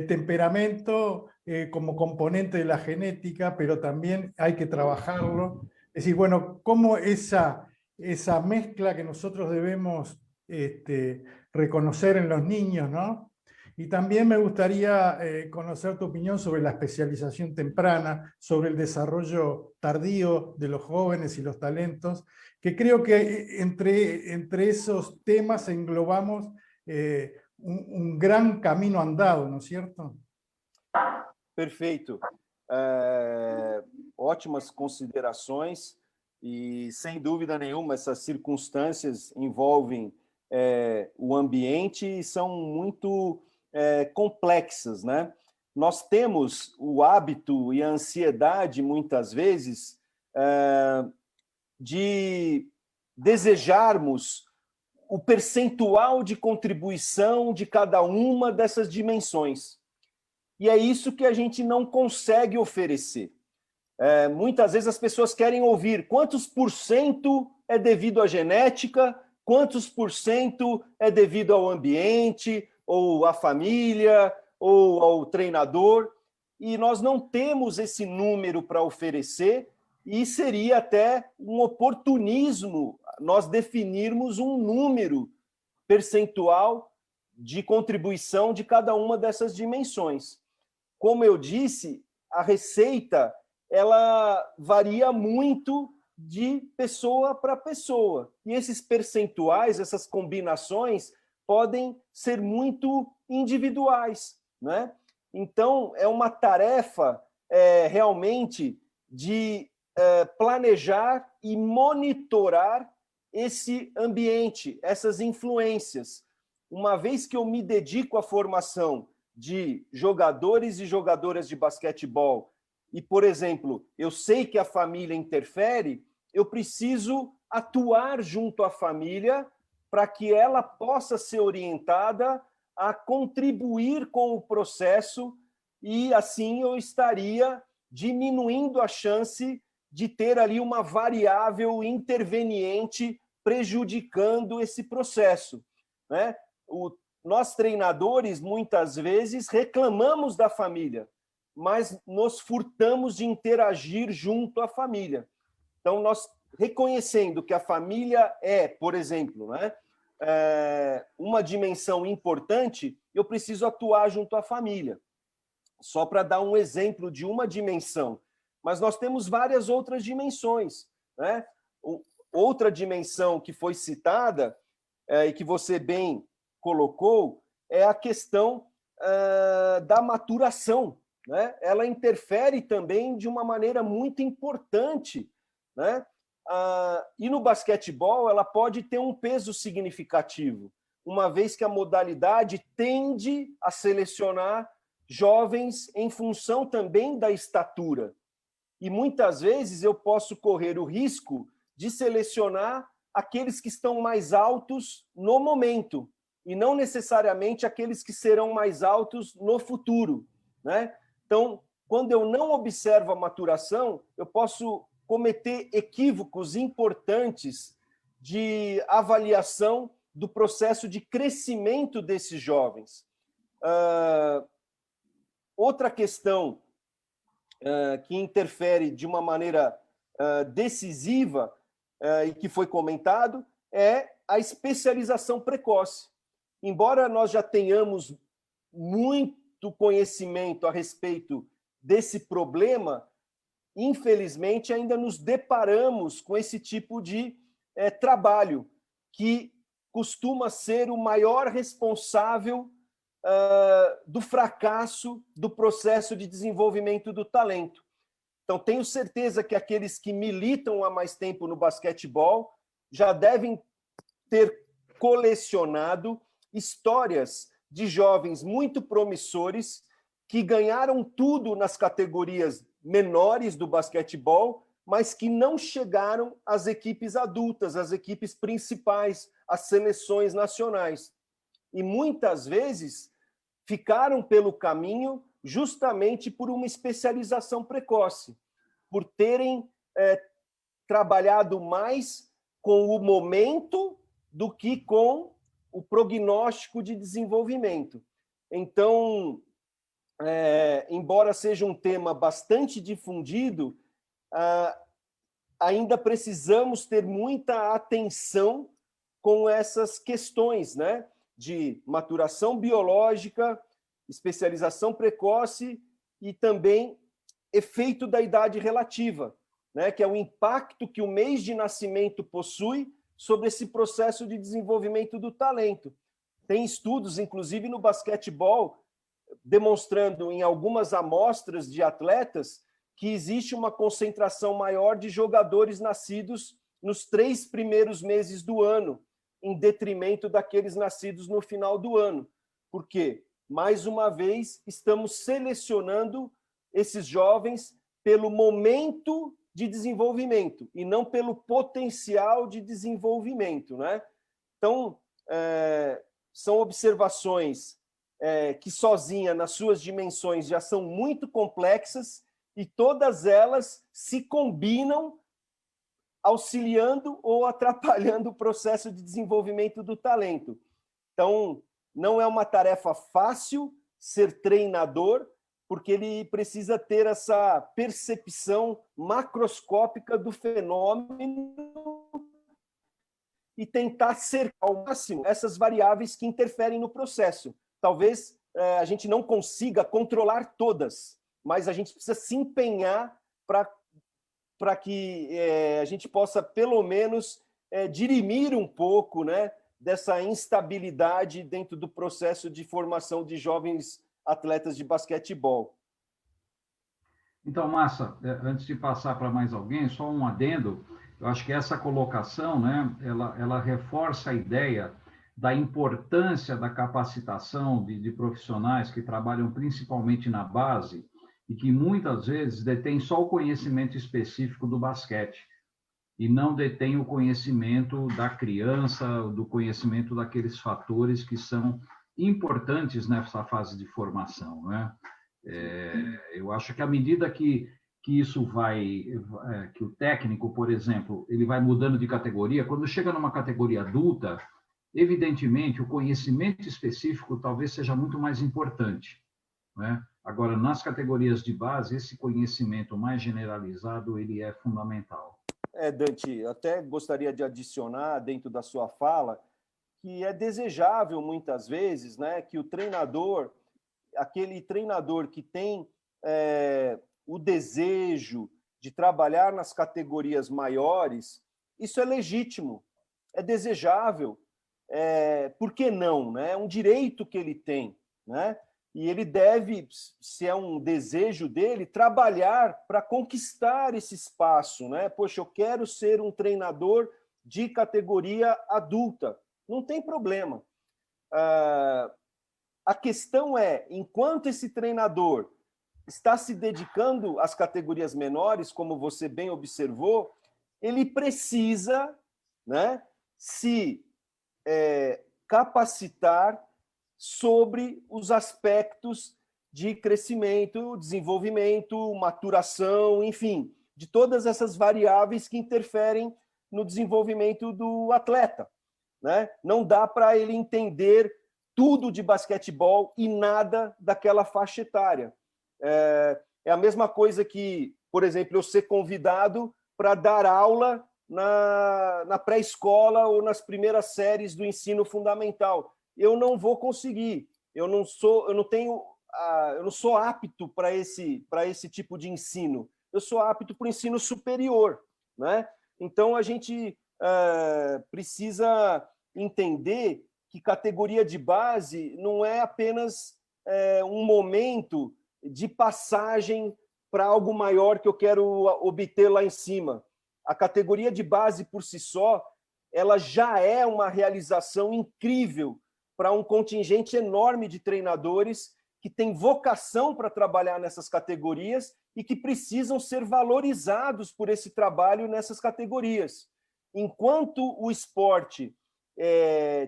temperamento como componente de la genética, pero también hay que trabajarlo. Es decir, bueno, cómo esa mezcla que nosotros debemos reconocer en los niños, ¿no? Y también me gustaría conocer tu opinión sobre la especialización temprana, sobre el desarrollo tardío de los jóvenes y los talentos, que creo que entre esos temas englobamos un gran camino andado, ¿no es cierto? Perfeito. Ótimas considerações e, sem dúvida nenhuma, essas circunstâncias envolvem o ambiente e são muito complexas, né? Nós temos o hábito e a ansiedade, muitas vezes, de desejarmos o percentual de contribuição de cada uma dessas dimensões. E é isso que a gente não consegue oferecer. Muitas vezes as pessoas querem ouvir quantos por cento é devido à genética, quantos por cento é devido ao ambiente, ou à família, ou ao treinador, e nós não temos esse número para oferecer, e seria até um oportunismo nós definirmos um número percentual de contribuição de cada uma dessas dimensões. Como eu disse, a receita ela varia muito de pessoa para pessoa, e esses percentuais, essas combinações, podem ser muito individuais, né? Então, é uma tarefa realmente de planejar e monitorar esse ambiente, essas influências. Uma vez que eu me dedico à formação de jogadores e jogadoras de basquetebol, e, por exemplo, eu sei que a família interfere, eu preciso atuar junto à família para que ela possa ser orientada a contribuir com o processo e, assim, eu estaria diminuindo a chance de ter ali uma variável interveniente prejudicando esse processo, né? Nós, treinadores, muitas vezes reclamamos da família, mas nos furtamos de interagir junto à família. Então, nós reconhecendo que a família por exemplo, né, uma dimensão importante, eu preciso atuar junto à família. Só para dar um exemplo de uma dimensão. Mas nós temos várias outras dimensões, né? Outra dimensão que foi citada, e que você bem colocou, é a questão da maturação, né? Ela interfere também de uma maneira muito importante, né? E no basquetebol ela pode ter um peso significativo, uma vez que a modalidade tende a selecionar jovens em função também da estatura. E muitas vezes eu posso correr o risco de selecionar aqueles que estão mais altos no momento, e não necessariamente aqueles que serão mais altos no futuro, né? Então, quando eu não observo a maturação, eu posso cometer equívocos importantes de avaliação do processo de crescimento desses jovens. Outra questão que interfere de uma maneira decisiva e que foi comentado é a especialização precoce. Embora nós já tenhamos muito conhecimento a respeito desse problema, infelizmente ainda nos deparamos com esse tipo de trabalho que costuma ser o maior responsável do fracasso do processo de desenvolvimento do talento. Então, tenho certeza que aqueles que militam há mais tempo no basquetebol já devem ter colecionado histórias de jovens muito promissores que ganharam tudo nas categorias menores do basquetebol, mas que não chegaram às equipes adultas, às equipes principais, às seleções nacionais. E muitas vezes ficaram pelo caminho justamente por uma especialização precoce, por terem trabalhado mais com o momento do que com o prognóstico de desenvolvimento. Então, embora seja um tema bastante difundido, ainda precisamos ter muita atenção com essas questões, né? De maturação biológica, especialização precoce e também efeito da idade relativa, né? Que é o impacto que o mês de nascimento possui sobre esse processo de desenvolvimento do talento. Tem estudos, inclusive no basquetebol, demonstrando em algumas amostras de atletas que existe uma concentração maior de jogadores nascidos nos 3 primeiros meses do ano, em detrimento daqueles nascidos no final do ano. Por quê? Mais uma vez, estamos selecionando esses jovens pelo momento de desenvolvimento e não pelo potencial de desenvolvimento, né? Então, são observações que sozinha, nas suas dimensões, já são muito complexas e todas elas se combinam auxiliando ou atrapalhando o processo de desenvolvimento do talento. Então, não é uma tarefa fácil ser treinador, porque ele precisa ter essa percepção macroscópica do fenômeno e tentar cercar ao máximo essas variáveis que interferem no processo. Talvez a gente não consiga controlar todas, mas a gente precisa se empenhar para que a gente possa, pelo menos, dirimir um pouco, né, dessa instabilidade dentro do processo de formação de jovens atletas de basquetebol. Então, Massa, antes de passar para mais alguém, só um adendo. Eu acho que essa colocação, né, ela reforça a ideia da importância da capacitação de profissionais que trabalham principalmente na base e que muitas vezes detêm só o conhecimento específico do basquete e não detêm o conhecimento da criança, do conhecimento daqueles fatores que são importantes nessa fase de formação, né? Eu acho que à medida que isso que o técnico, por exemplo, ele vai mudando de categoria, quando chega numa categoria adulta, evidentemente o conhecimento específico talvez seja muito mais importante, né? Agora, nas categorias de base, esse conhecimento mais generalizado, ele é fundamental. Dante, eu até gostaria de adicionar dentro da sua fala que é desejável, muitas vezes, né, que o treinador, aquele treinador que tem o desejo de trabalhar nas categorias maiores, isso é legítimo, é desejável. Por que não? Né? É um direito que ele tem, né? E ele deve, se é um desejo dele, trabalhar para conquistar esse espaço, né? Poxa, eu quero ser um treinador de categoria adulta. Não tem problema. A questão é, enquanto esse treinador está se dedicando às categorias menores, como você bem observou, ele precisa, né, se capacitar sobre os aspectos de crescimento, desenvolvimento, maturação, enfim, de todas essas variáveis que interferem no desenvolvimento do atleta, né? Não dá para ele entender tudo de basquetebol e nada daquela faixa etária. É a mesma coisa que, por exemplo, eu ser convidado para dar aula na pré-escola ou nas primeiras séries do ensino fundamental. Eu não vou conseguir. Eu não sou apto para esse tipo de ensino. Eu sou apto para o ensino superior, né? Então a gente precisa entender que categoria de base não é apenas um momento de passagem para algo maior que eu quero obter lá em cima. A categoria de base, por si só, ela já é uma realização incrível para um contingente enorme de treinadores que têm vocação para trabalhar nessas categorias e que precisam ser valorizados por esse trabalho nessas categorias. Enquanto o esporte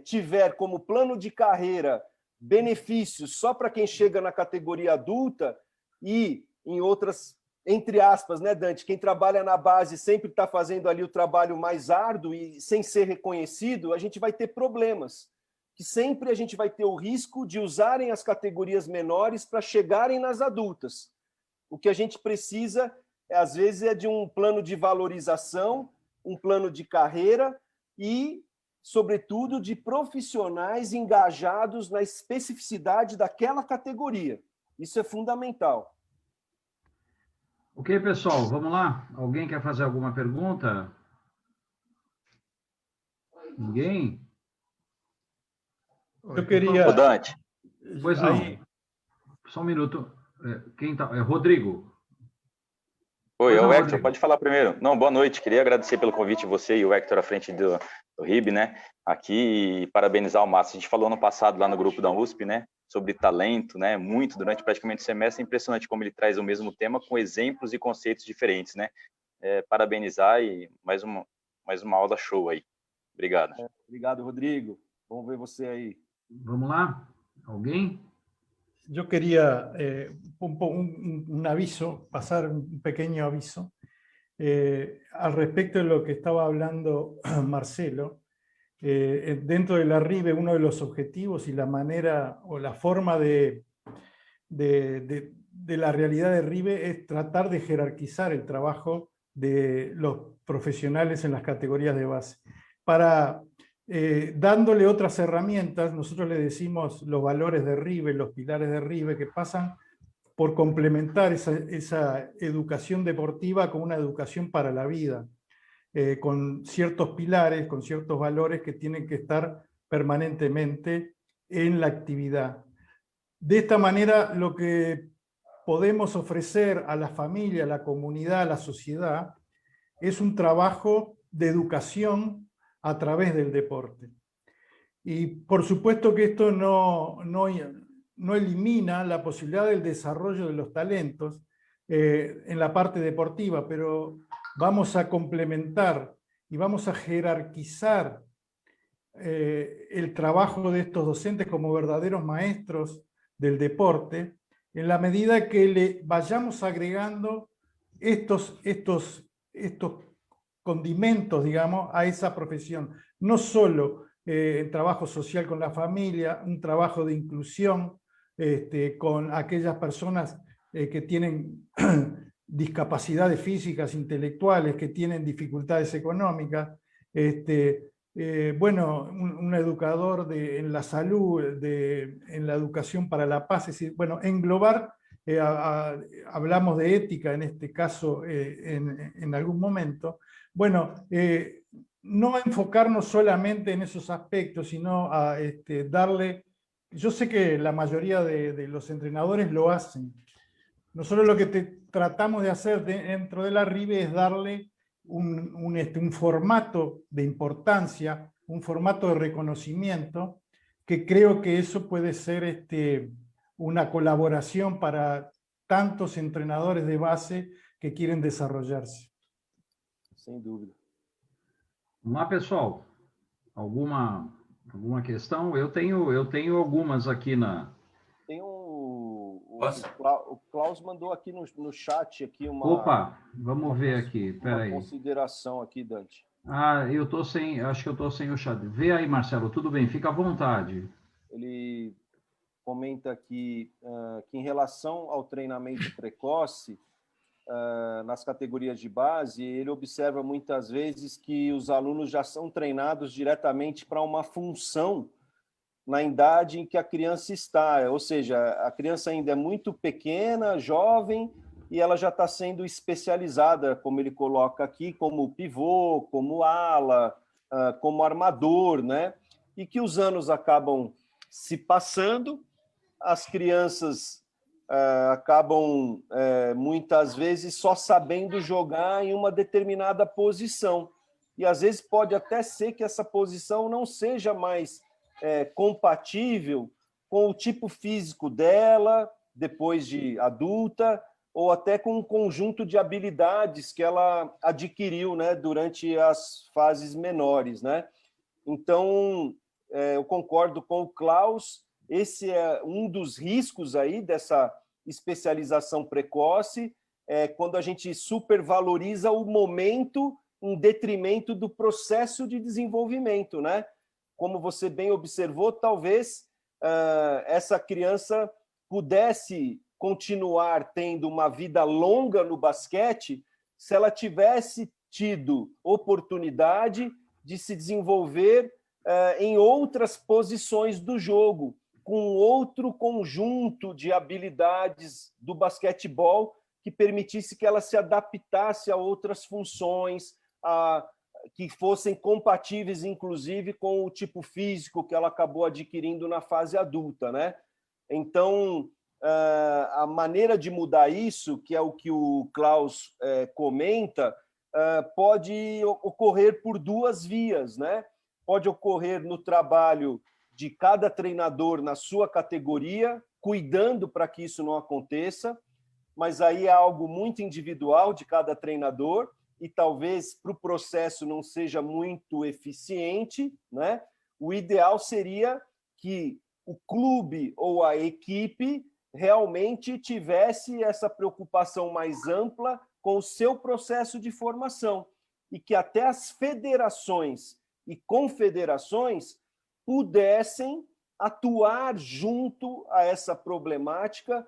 tiver como plano de carreira benefícios só para quem chega na categoria adulta e em outras, entre aspas, né, Dante, quem trabalha na base sempre está fazendo ali o trabalho mais árduo e sem ser reconhecido, a gente vai ter problemas, que sempre a gente vai ter o risco de usarem as categorias menores para chegarem nas adultas. O que a gente precisa, às vezes, é de um plano de valorização, um plano de carreira e, sobretudo, de profissionais engajados na especificidade daquela categoria. Isso é fundamental. Ok, pessoal, vamos lá? Alguém quer fazer alguma pergunta? Ninguém? Eu queria... Ô, Dante. Pois não. Aí, Só um minuto. Quem tá? Rodrigo. Oi, é o Hector, Rodrigo. pode falar primeiro. Não, boa noite, queria agradecer pelo convite, você e o Hector à frente do RIB, né, aqui, e parabenizar o Márcio. A gente falou no passado lá no grupo da USP, né, sobre talento, né, muito, durante praticamente o semestre, é impressionante como ele traz o mesmo tema com exemplos e conceitos diferentes, né. Parabenizar e mais uma aula show aí. Obrigado. Obrigado, Rodrigo. Vamos ver você aí. Vamos lá? Alguém? yo quería un aviso, pasar un pequeño aviso al respecto de lo que estaba hablando Marcelo. Dentro de la RIBE, uno de los objetivos y la manera o la forma de la realidad de RIBE es tratar de jerarquizar el trabajo de los profesionales en las categorías de base. Dándole otras herramientas, nosotros le decimos los valores de RIBE, los pilares de RIBE, que pasan por complementar esa educación deportiva con una educación para la vida, con ciertos pilares, con ciertos valores que tienen que estar permanentemente en la actividad. De esta manera, lo que podemos ofrecer a la familia, a la comunidad, a la sociedad, es un trabajo de educación a través del deporte. Y por supuesto que esto no elimina la posibilidad del desarrollo de los talentos en la parte deportiva, pero vamos a complementar y vamos a jerarquizar el trabajo de estos docentes como verdaderos maestros del deporte, en la medida que le vayamos agregando estos condimentos, digamos, a esa profesión. No solo el trabajo social con la familia, un trabajo de inclusión con aquellas personas que tienen discapacidades físicas, intelectuales, que tienen dificultades económicas, bueno, un educador en la salud, en la educación para la paz, es decir, bueno, englobar, hablamos de ética en este caso en algún momento, bueno, no enfocarnos solamente en esos aspectos, sino a darle, yo sé que la mayoría de los entrenadores lo hacen. Nosotros lo que tratamos de hacer dentro de la RIBE es darle un formato de importancia, un formato de reconocimiento, que creo que eso puede ser una colaboración para tantos entrenadores de base que quieren desarrollarse. Sem dúvida. Vamos lá, pessoal. Alguma questão? Eu tenho algumas aqui na... Tem Posso? o Klaus mandou aqui no chat aqui Opa, vamos ver aqui, uma peraí. consideração aqui, Dante. Acho que eu estou sem o chat. Vê aí, Marcelo, tudo bem, fica à vontade. Ele comenta aqui que em relação ao treinamento precoce, nas categorias de base, ele observa muitas vezes que os alunos já são treinados diretamente para uma função na idade em que a criança está, ou seja, a criança ainda é muito pequena, jovem, e ela já está sendo especializada, como ele coloca aqui, como pivô, como ala, como armador, né? E que os anos acabam se passando, as crianças acabam, muitas vezes, só sabendo jogar em uma determinada posição. E, às vezes, pode até ser que essa posição não seja mais compatível com o tipo físico dela, depois de adulta, ou até com um conjunto de habilidades que ela adquiriu, né, durante as fases menores, né? Então, eu concordo com o Klaus, esse é um dos riscos aí dessa especialização precoce, quando a gente supervaloriza o momento em detrimento do processo de desenvolvimento, né? Como você bem observou, talvez essa criança pudesse continuar tendo uma vida longa no basquete se ela tivesse tido oportunidade de se desenvolver em outras posições do jogo, com outro conjunto de habilidades do basquetebol que permitisse que ela se adaptasse a outras funções, que fossem compatíveis, inclusive, com o tipo físico que ela acabou adquirindo na fase adulta, né? Então, a maneira de mudar isso, que é o que o Klaus comenta, pode ocorrer por duas vias, né? Pode ocorrer no trabalho de cada treinador na sua categoria, cuidando para que isso não aconteça, mas aí é algo muito individual de cada treinador, e talvez para o processo não seja muito eficiente, né? O ideal seria que o clube ou a equipe realmente tivesse essa preocupação mais ampla com o seu processo de formação e que até as federações e confederações pudessem atuar junto a essa problemática,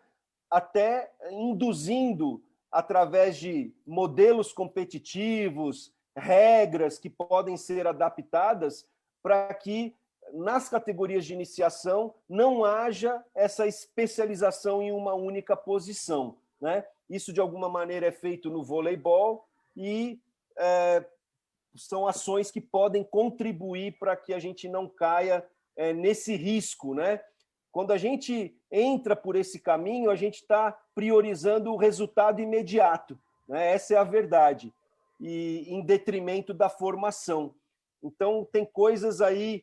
até induzindo através de modelos competitivos, regras que podem ser adaptadas para que nas categorias de iniciação não haja essa especialização em uma única posição, né? Isso, de alguma maneira, é feito no voleibol e são ações que podem contribuir para que a gente não caia nesse risco, né? Quando a gente entra por esse caminho, a gente está priorizando o resultado imediato, né? Essa é a verdade, e em detrimento da formação. Então, tem coisas aí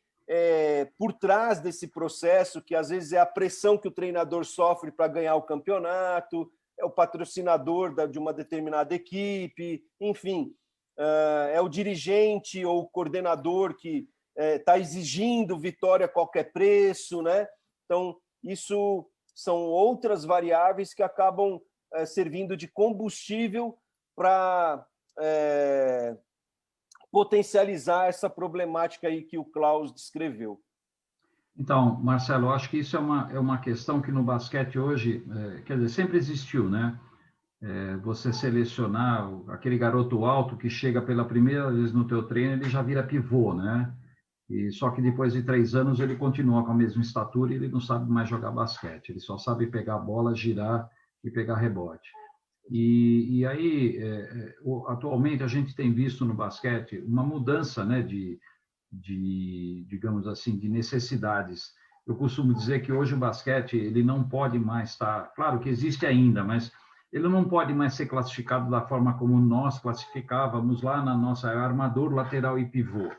por trás desse processo, que às vezes é a pressão que o treinador sofre para ganhar o campeonato, é o patrocinador de uma determinada equipe, enfim, é o dirigente ou o coordenador que está exigindo vitória a qualquer preço, né? Então, isso são outras variáveis que acabam servindo de combustível para potencializar essa problemática aí que o Klaus descreveu. Então, Marcelo, eu acho que isso é uma questão que no basquete hoje, quer dizer, sempre existiu, né? Você selecionar aquele garoto alto que chega pela primeira vez no teu treino, ele já vira pivô, né? E só que depois de 3 anos ele continua com a mesma estatura e ele não sabe mais jogar basquete. Ele só sabe pegar a bola, girar e pegar rebote. E aí, atualmente, a gente tem visto no basquete uma mudança, né, digamos assim, de necessidades. Eu costumo dizer que hoje o basquete ele não pode mais estar... Claro que existe ainda, mas ele não pode mais ser classificado da forma como nós classificávamos lá na nossa armador, lateral e pivô.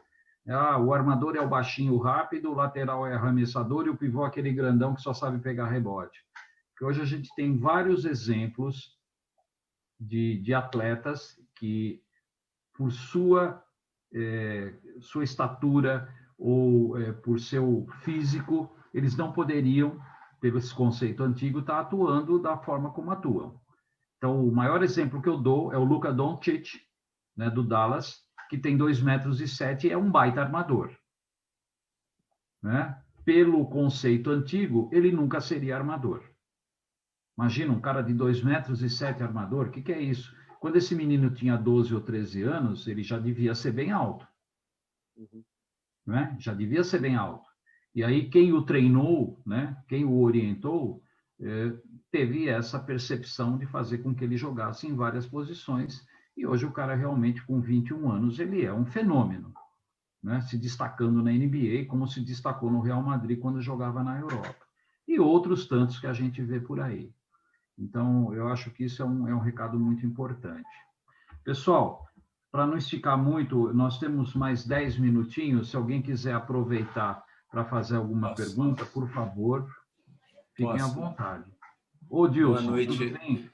O armador é o baixinho rápido, o lateral é arremessador e o pivô é aquele grandão que só sabe pegar rebote. Porque hoje a gente tem vários exemplos de atletas que, por sua estatura ou por seu físico, eles não poderiam, pelo esse conceito antigo, estar atuando da forma como atuam. Então, o maior exemplo que eu dou é o Luka Doncic, né, do Dallas, que tem 2,7 metros e é um baita armador. Né? Pelo conceito antigo, ele nunca seria armador. Imagina um cara de 2,7 metros armador, o que é isso? Quando esse menino tinha 12 ou 13 anos, ele já devia ser bem alto. Né? Já devia ser bem alto. E aí quem o treinou, né, quem o orientou, teve essa percepção de fazer com que ele jogasse em várias posições. E hoje o cara realmente, com 21 anos, ele é um fenômeno, né? Se destacando na NBA, como se destacou no Real Madrid quando jogava na Europa. E outros tantos que a gente vê por aí. Então, eu acho que isso é um recado muito importante. Pessoal, para não esticar muito, nós temos mais 10 minutinhos. Se alguém quiser aproveitar para fazer alguma pergunta, por favor, fiquem à vontade. Ô, Dilson, boa noite. Tudo bem?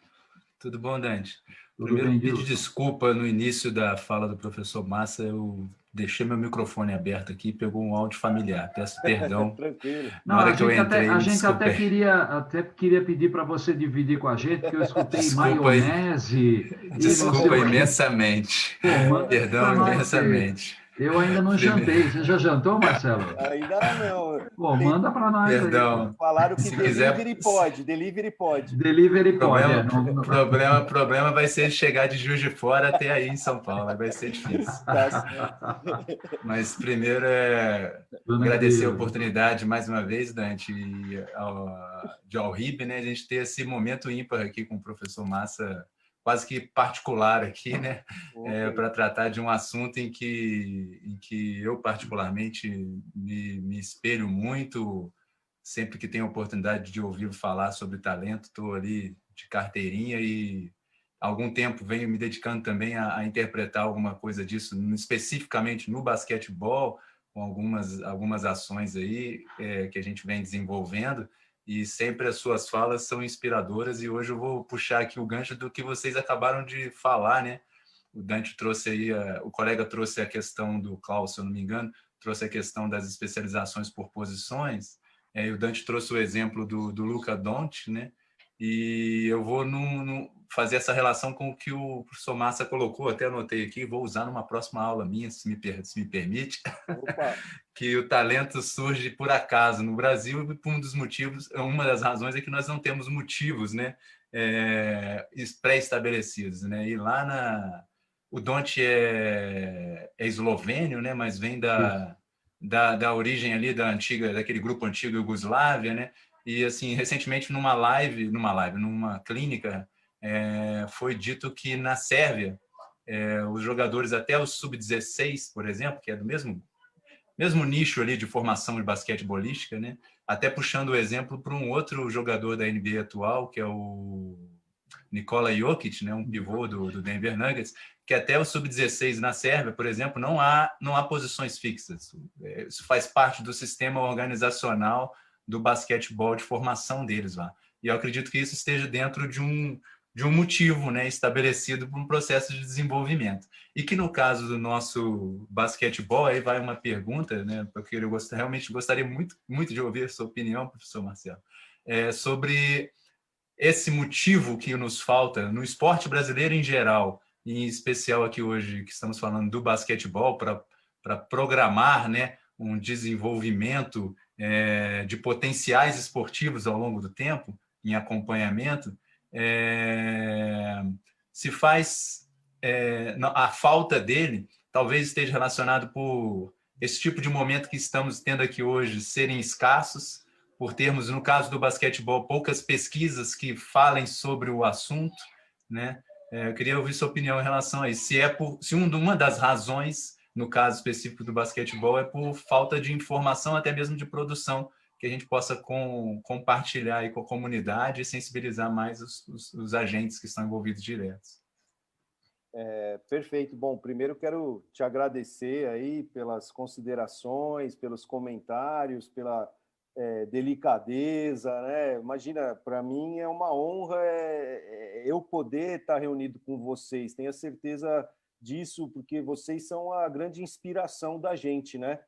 Tudo bom, Dante? Tudo Primeiro, bem, pedir Dilson? desculpa no início da fala do professor Massa, eu deixei meu microfone aberto aqui e pegou um áudio familiar. Peço perdão. Tranquilo. Não, Na hora que eu entrei, a me gente até desculpei. queria pedir para você dividir com a gente, porque eu escutei Desculpa aí. maionese e não Desculpa sei o quê. imensamente. Pô, manda pra Perdão nós, imensamente. eu ainda não jantei. Você já jantou, Marcelo? Ainda não. Pô, manda para nós aí. Perdão. Falaram que Se quiser- delivery pode. Delivery pode. Problema vai ser chegar de Juiz de Fora até aí em São Paulo, vai ser difícil. Tá certo. Mas primeiro Dona agradecer a Cleo. oportunidade mais uma vez, Dante, ao RIB, né? A gente ter esse momento ímpar aqui com o professor Massa, quase que particular aqui, né? Para tratar de um assunto em que eu particularmente me espelho muito. Sempre que tenho a oportunidade de ouvir falar sobre talento, estou ali de carteirinha e há algum tempo venho me dedicando também a interpretar alguma coisa disso, especificamente no basquetebol, com algumas ações aí que a gente vem desenvolvendo, e sempre as suas falas são inspiradoras, e hoje eu vou puxar aqui o gancho do que vocês acabaram de falar, né? O Dante trouxe aí, o colega trouxe a questão do Klaus, se eu não me engano, trouxe a questão das especializações por posições, e o Dante trouxe o exemplo do Luka Doncic, né? E eu vou fazer essa relação com o que o professor Massa colocou, até anotei aqui, vou usar numa próxima aula minha, se me permite, que o talento surge por acaso no Brasil, e por uma das razões é que nós não temos motivos, né, pré-estabelecidos, né? E lá o Doncic é eslovênio, né, mas vem da origem ali daquele grupo antigo Iugoslávia, né? E assim, recentemente numa clínica, foi dito que na Sérvia os jogadores até o sub-16, por exemplo, que é do mesmo nicho ali de formação de basquetebolística, né? Até puxando o exemplo para um outro jogador da NBA atual, que é o Nikola Jokic, né? Um pivô do Denver Nuggets, que até o sub-16 na Sérvia, por exemplo, não há posições fixas. Isso faz parte do sistema organizacional do basquetebol de formação deles lá. E eu acredito que isso esteja dentro de um motivo, né, estabelecido por um processo de desenvolvimento. E que no caso do nosso basquetebol, aí vai uma pergunta, né, porque eu realmente gostaria muito, muito de ouvir a sua opinião, professor Marcelo, sobre esse motivo que nos falta no esporte brasileiro em geral, em especial aqui hoje que estamos falando do basquetebol, para programar, né, um desenvolvimento de potenciais esportivos ao longo do tempo, em acompanhamento, se faz a falta dele, talvez esteja relacionado por esse tipo de momento que estamos tendo aqui hoje serem escassos, por termos, no caso do basquetebol, poucas pesquisas que falem sobre o assunto, né? Eu queria ouvir sua opinião em relação a isso. Se uma das razões, no caso específico do basquetebol, é por falta de informação, até mesmo de produção, que a gente possa compartilhar aí com a comunidade e sensibilizar mais os agentes que estão envolvidos diretos. Perfeito. Bom, primeiro quero te agradecer aí pelas considerações, pelos comentários, pela delicadeza, né? Imagina, para mim é uma honra eu poder estar reunido com vocês. Tenho a certeza disso, porque vocês são a grande inspiração da gente, né?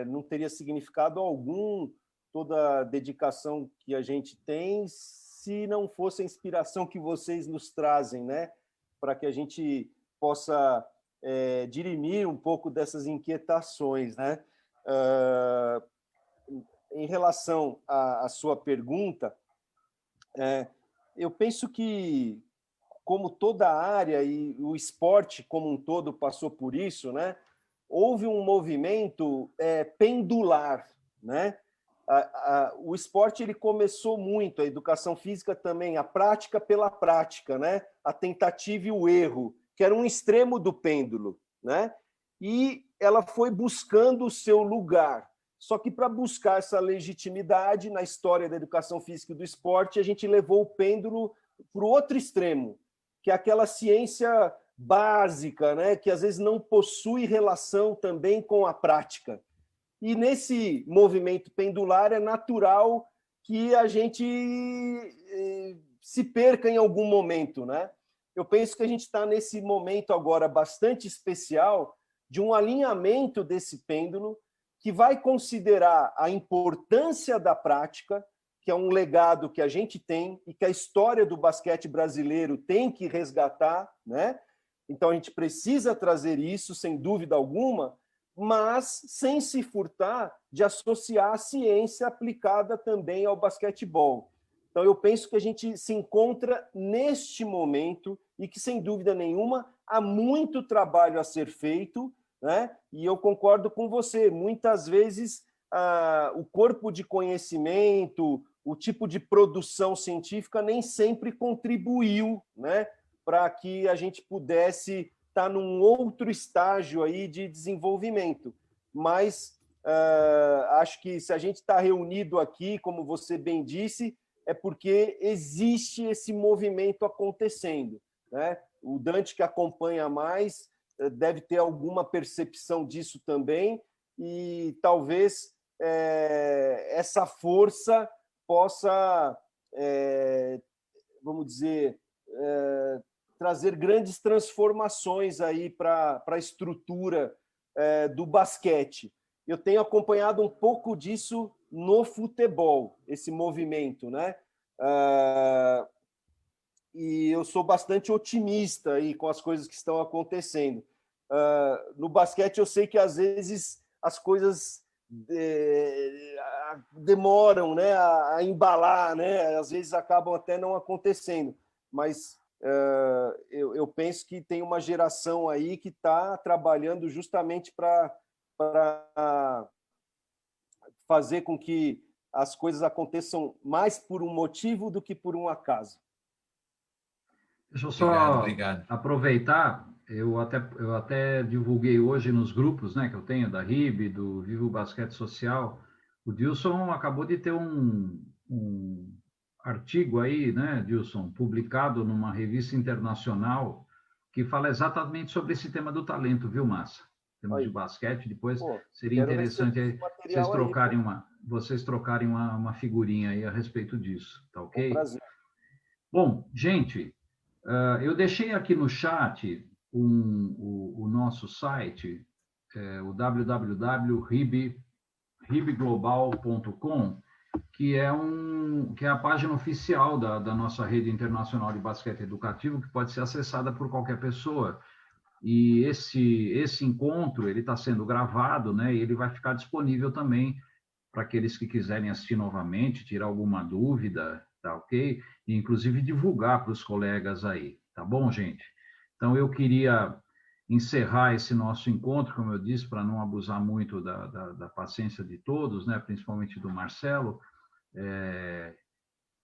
Não teria significado algum toda a dedicação que a gente tem se não fosse a inspiração que vocês nos trazem, né? Para que a gente possa dirimir um pouco dessas inquietações, né? Em relação à sua pergunta, eu penso que, como toda a área e o esporte como um todo passou por isso, né? Houve um movimento pendular, né? O esporte ele começou muito, a educação física também, a prática pela prática, né? A tentativa e o erro, que era um extremo do pêndulo, né? E ela foi buscando o seu lugar. Só que para buscar essa legitimidade na história da educação física e do esporte, a gente levou o pêndulo para o outro extremo, que é aquela ciência básica, né? Que às vezes não possui relação também com a prática. E nesse movimento pendular é natural que a gente se perca em algum momento, né? Eu penso que a gente está nesse momento agora bastante especial de um alinhamento desse pêndulo que vai considerar a importância da prática, que é um legado que a gente tem e que a história do basquete brasileiro tem que resgatar, né? Então a gente precisa trazer isso, sem dúvida alguma, mas sem se furtar de associar a ciência aplicada também ao basquetebol. Então, eu penso que a gente se encontra neste momento e que, sem dúvida nenhuma, há muito trabalho a ser feito, né? E eu concordo com você, muitas vezes o corpo de conhecimento, o tipo de produção científica nem sempre contribuiu, né, para que a gente pudesse estar num outro estágio aí de desenvolvimento. Mas acho que se a gente está reunido aqui, como você bem disse, é porque existe esse movimento acontecendo, né? O Dante, que acompanha mais, deve ter alguma percepção disso também, e talvez essa força possa, vamos dizer, trazer grandes transformações aí para a estrutura do basquete. Eu tenho acompanhado um pouco disso no futebol, esse movimento, né? E eu sou bastante otimista aí com as coisas que estão acontecendo. No basquete, eu sei que às vezes as coisas demoram, né, a embalar, né? Às vezes acabam até não acontecendo, mas eu penso que tem uma geração aí que está trabalhando justamente para fazer com que as coisas aconteçam mais por um motivo do que por um acaso. Deixa eu só Obrigado. aproveitar, eu até divulguei hoje nos grupos, né, que eu tenho, da RIB, do Vivo Basquete Social. O Dilson acabou de ter um artigo aí, né, Dilson, publicado numa revista internacional que fala exatamente sobre esse tema do talento, viu, Massa? Tema de basquete, depois seria interessante aí vocês trocarem uma figurinha aí a respeito disso, tá ok? Um prazer. Bom, gente, eu deixei aqui no chat o nosso site, o www.ribglobal.com, que é a página oficial da nossa rede internacional de basquete educativo, que pode ser acessada por qualquer pessoa. E esse encontro ele está sendo gravado, né? E ele vai ficar disponível também para aqueles que quiserem assistir novamente, tirar alguma dúvida, tá ok? E, inclusive, divulgar para os colegas aí, tá bom, gente? Então, eu queria encerrar esse nosso encontro, como eu disse, para não abusar muito da paciência de todos, né, principalmente do Marcelo,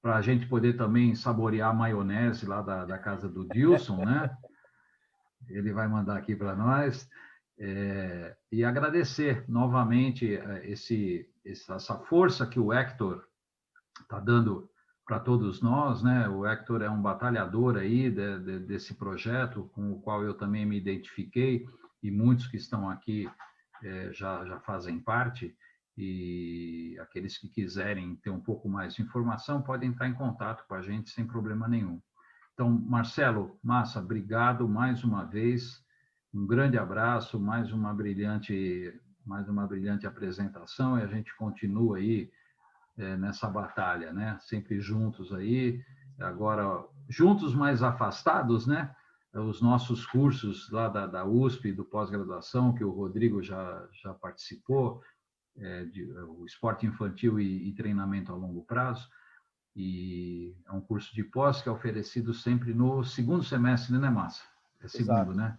para a gente poder também saborear a maionese lá da casa do Dilson, né? Ele vai mandar aqui para nós. E agradecer novamente essa força que o Hector está dando para todos nós, né? O Hector é um batalhador aí desse projeto, com o qual eu também me identifiquei, e muitos que estão aqui já fazem parte, e aqueles que quiserem ter um pouco mais de informação podem entrar em contato com a gente sem problema nenhum. Então, Marcelo, Massa, obrigado mais uma vez, um grande abraço, mais uma brilhante apresentação, e a gente continua aí nessa batalha, né? Sempre juntos aí, agora juntos, mas afastados, né? Os nossos cursos lá da USP, do pós-graduação, que o Rodrigo já participou, o esporte infantil e treinamento a longo prazo, e é um curso de pós que é oferecido sempre no segundo semestre, né, Massa? É segundo, né?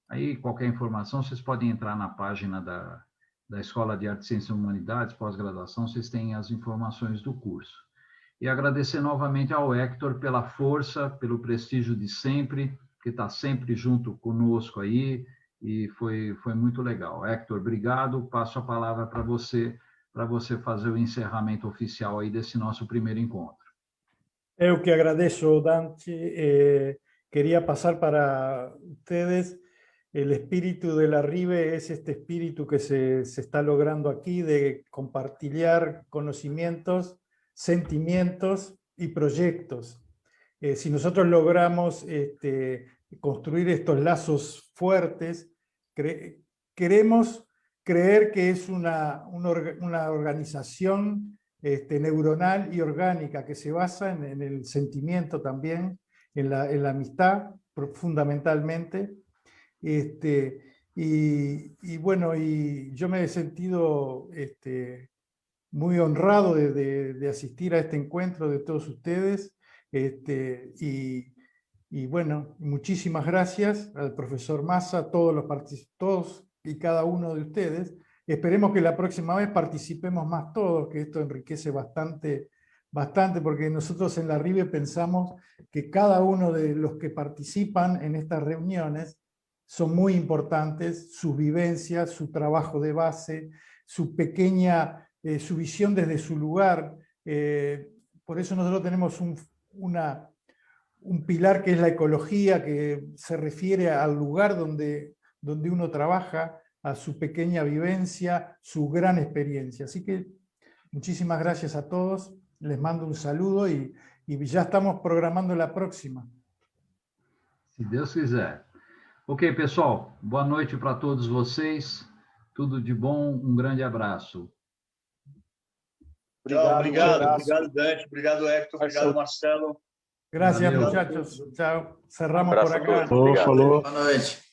Aí, qualquer informação, vocês podem entrar na página da Escola de Artes, Ciências e Humanidades, pós-graduação, vocês têm as informações do curso. E agradecer novamente ao Hector pela força, pelo prestígio de sempre, que está sempre junto conosco aí, e foi muito legal. Hector, obrigado, passo a palavra para você fazer o encerramento oficial aí desse nosso primeiro encontro. Eu que agradeço, Dante. Quería pasar para ustedes. El espíritu de la RIBE es este espíritu que se está logrando aquí de compartir conocimientos, sentimientos y proyectos. Si nosotros logramos construir estos lazos fuertes, queremos creer que es una organización neuronal y orgánica que se basa en el sentimiento también, en la amistad fundamentalmente. Y bueno, y yo me he sentido muy honrado de asistir a este encuentro de todos ustedes. Y bueno, muchísimas gracias al profesor Massa, a todos y cada uno de ustedes. Esperemos que la próxima vez participemos más todos, que esto enriquece bastante, porque nosotros en la RIBE pensamos que cada uno de los que participan en estas reuniones son muy importantes, sus vivencias, su trabajo de base, su pequeña, su visión desde su lugar. Por eso nosotros tenemos un pilar que es la ecología, que se refiere al lugar donde uno trabaja, a su pequeña vivencia, su gran experiencia. Así que muchísimas gracias a todos, les mando un saludo y ya estamos programando la próxima. Se Deus quiser. Ok, pessoal, boa noite para todos vocês, tudo de bom, um grande abraço. Obrigado, Dante, obrigado, Hector, obrigado, Marcelo. Gracias, Valeu. muchachos. Chao. Cerramos Abraço por a acá. todos. Obrigado. Boa noite.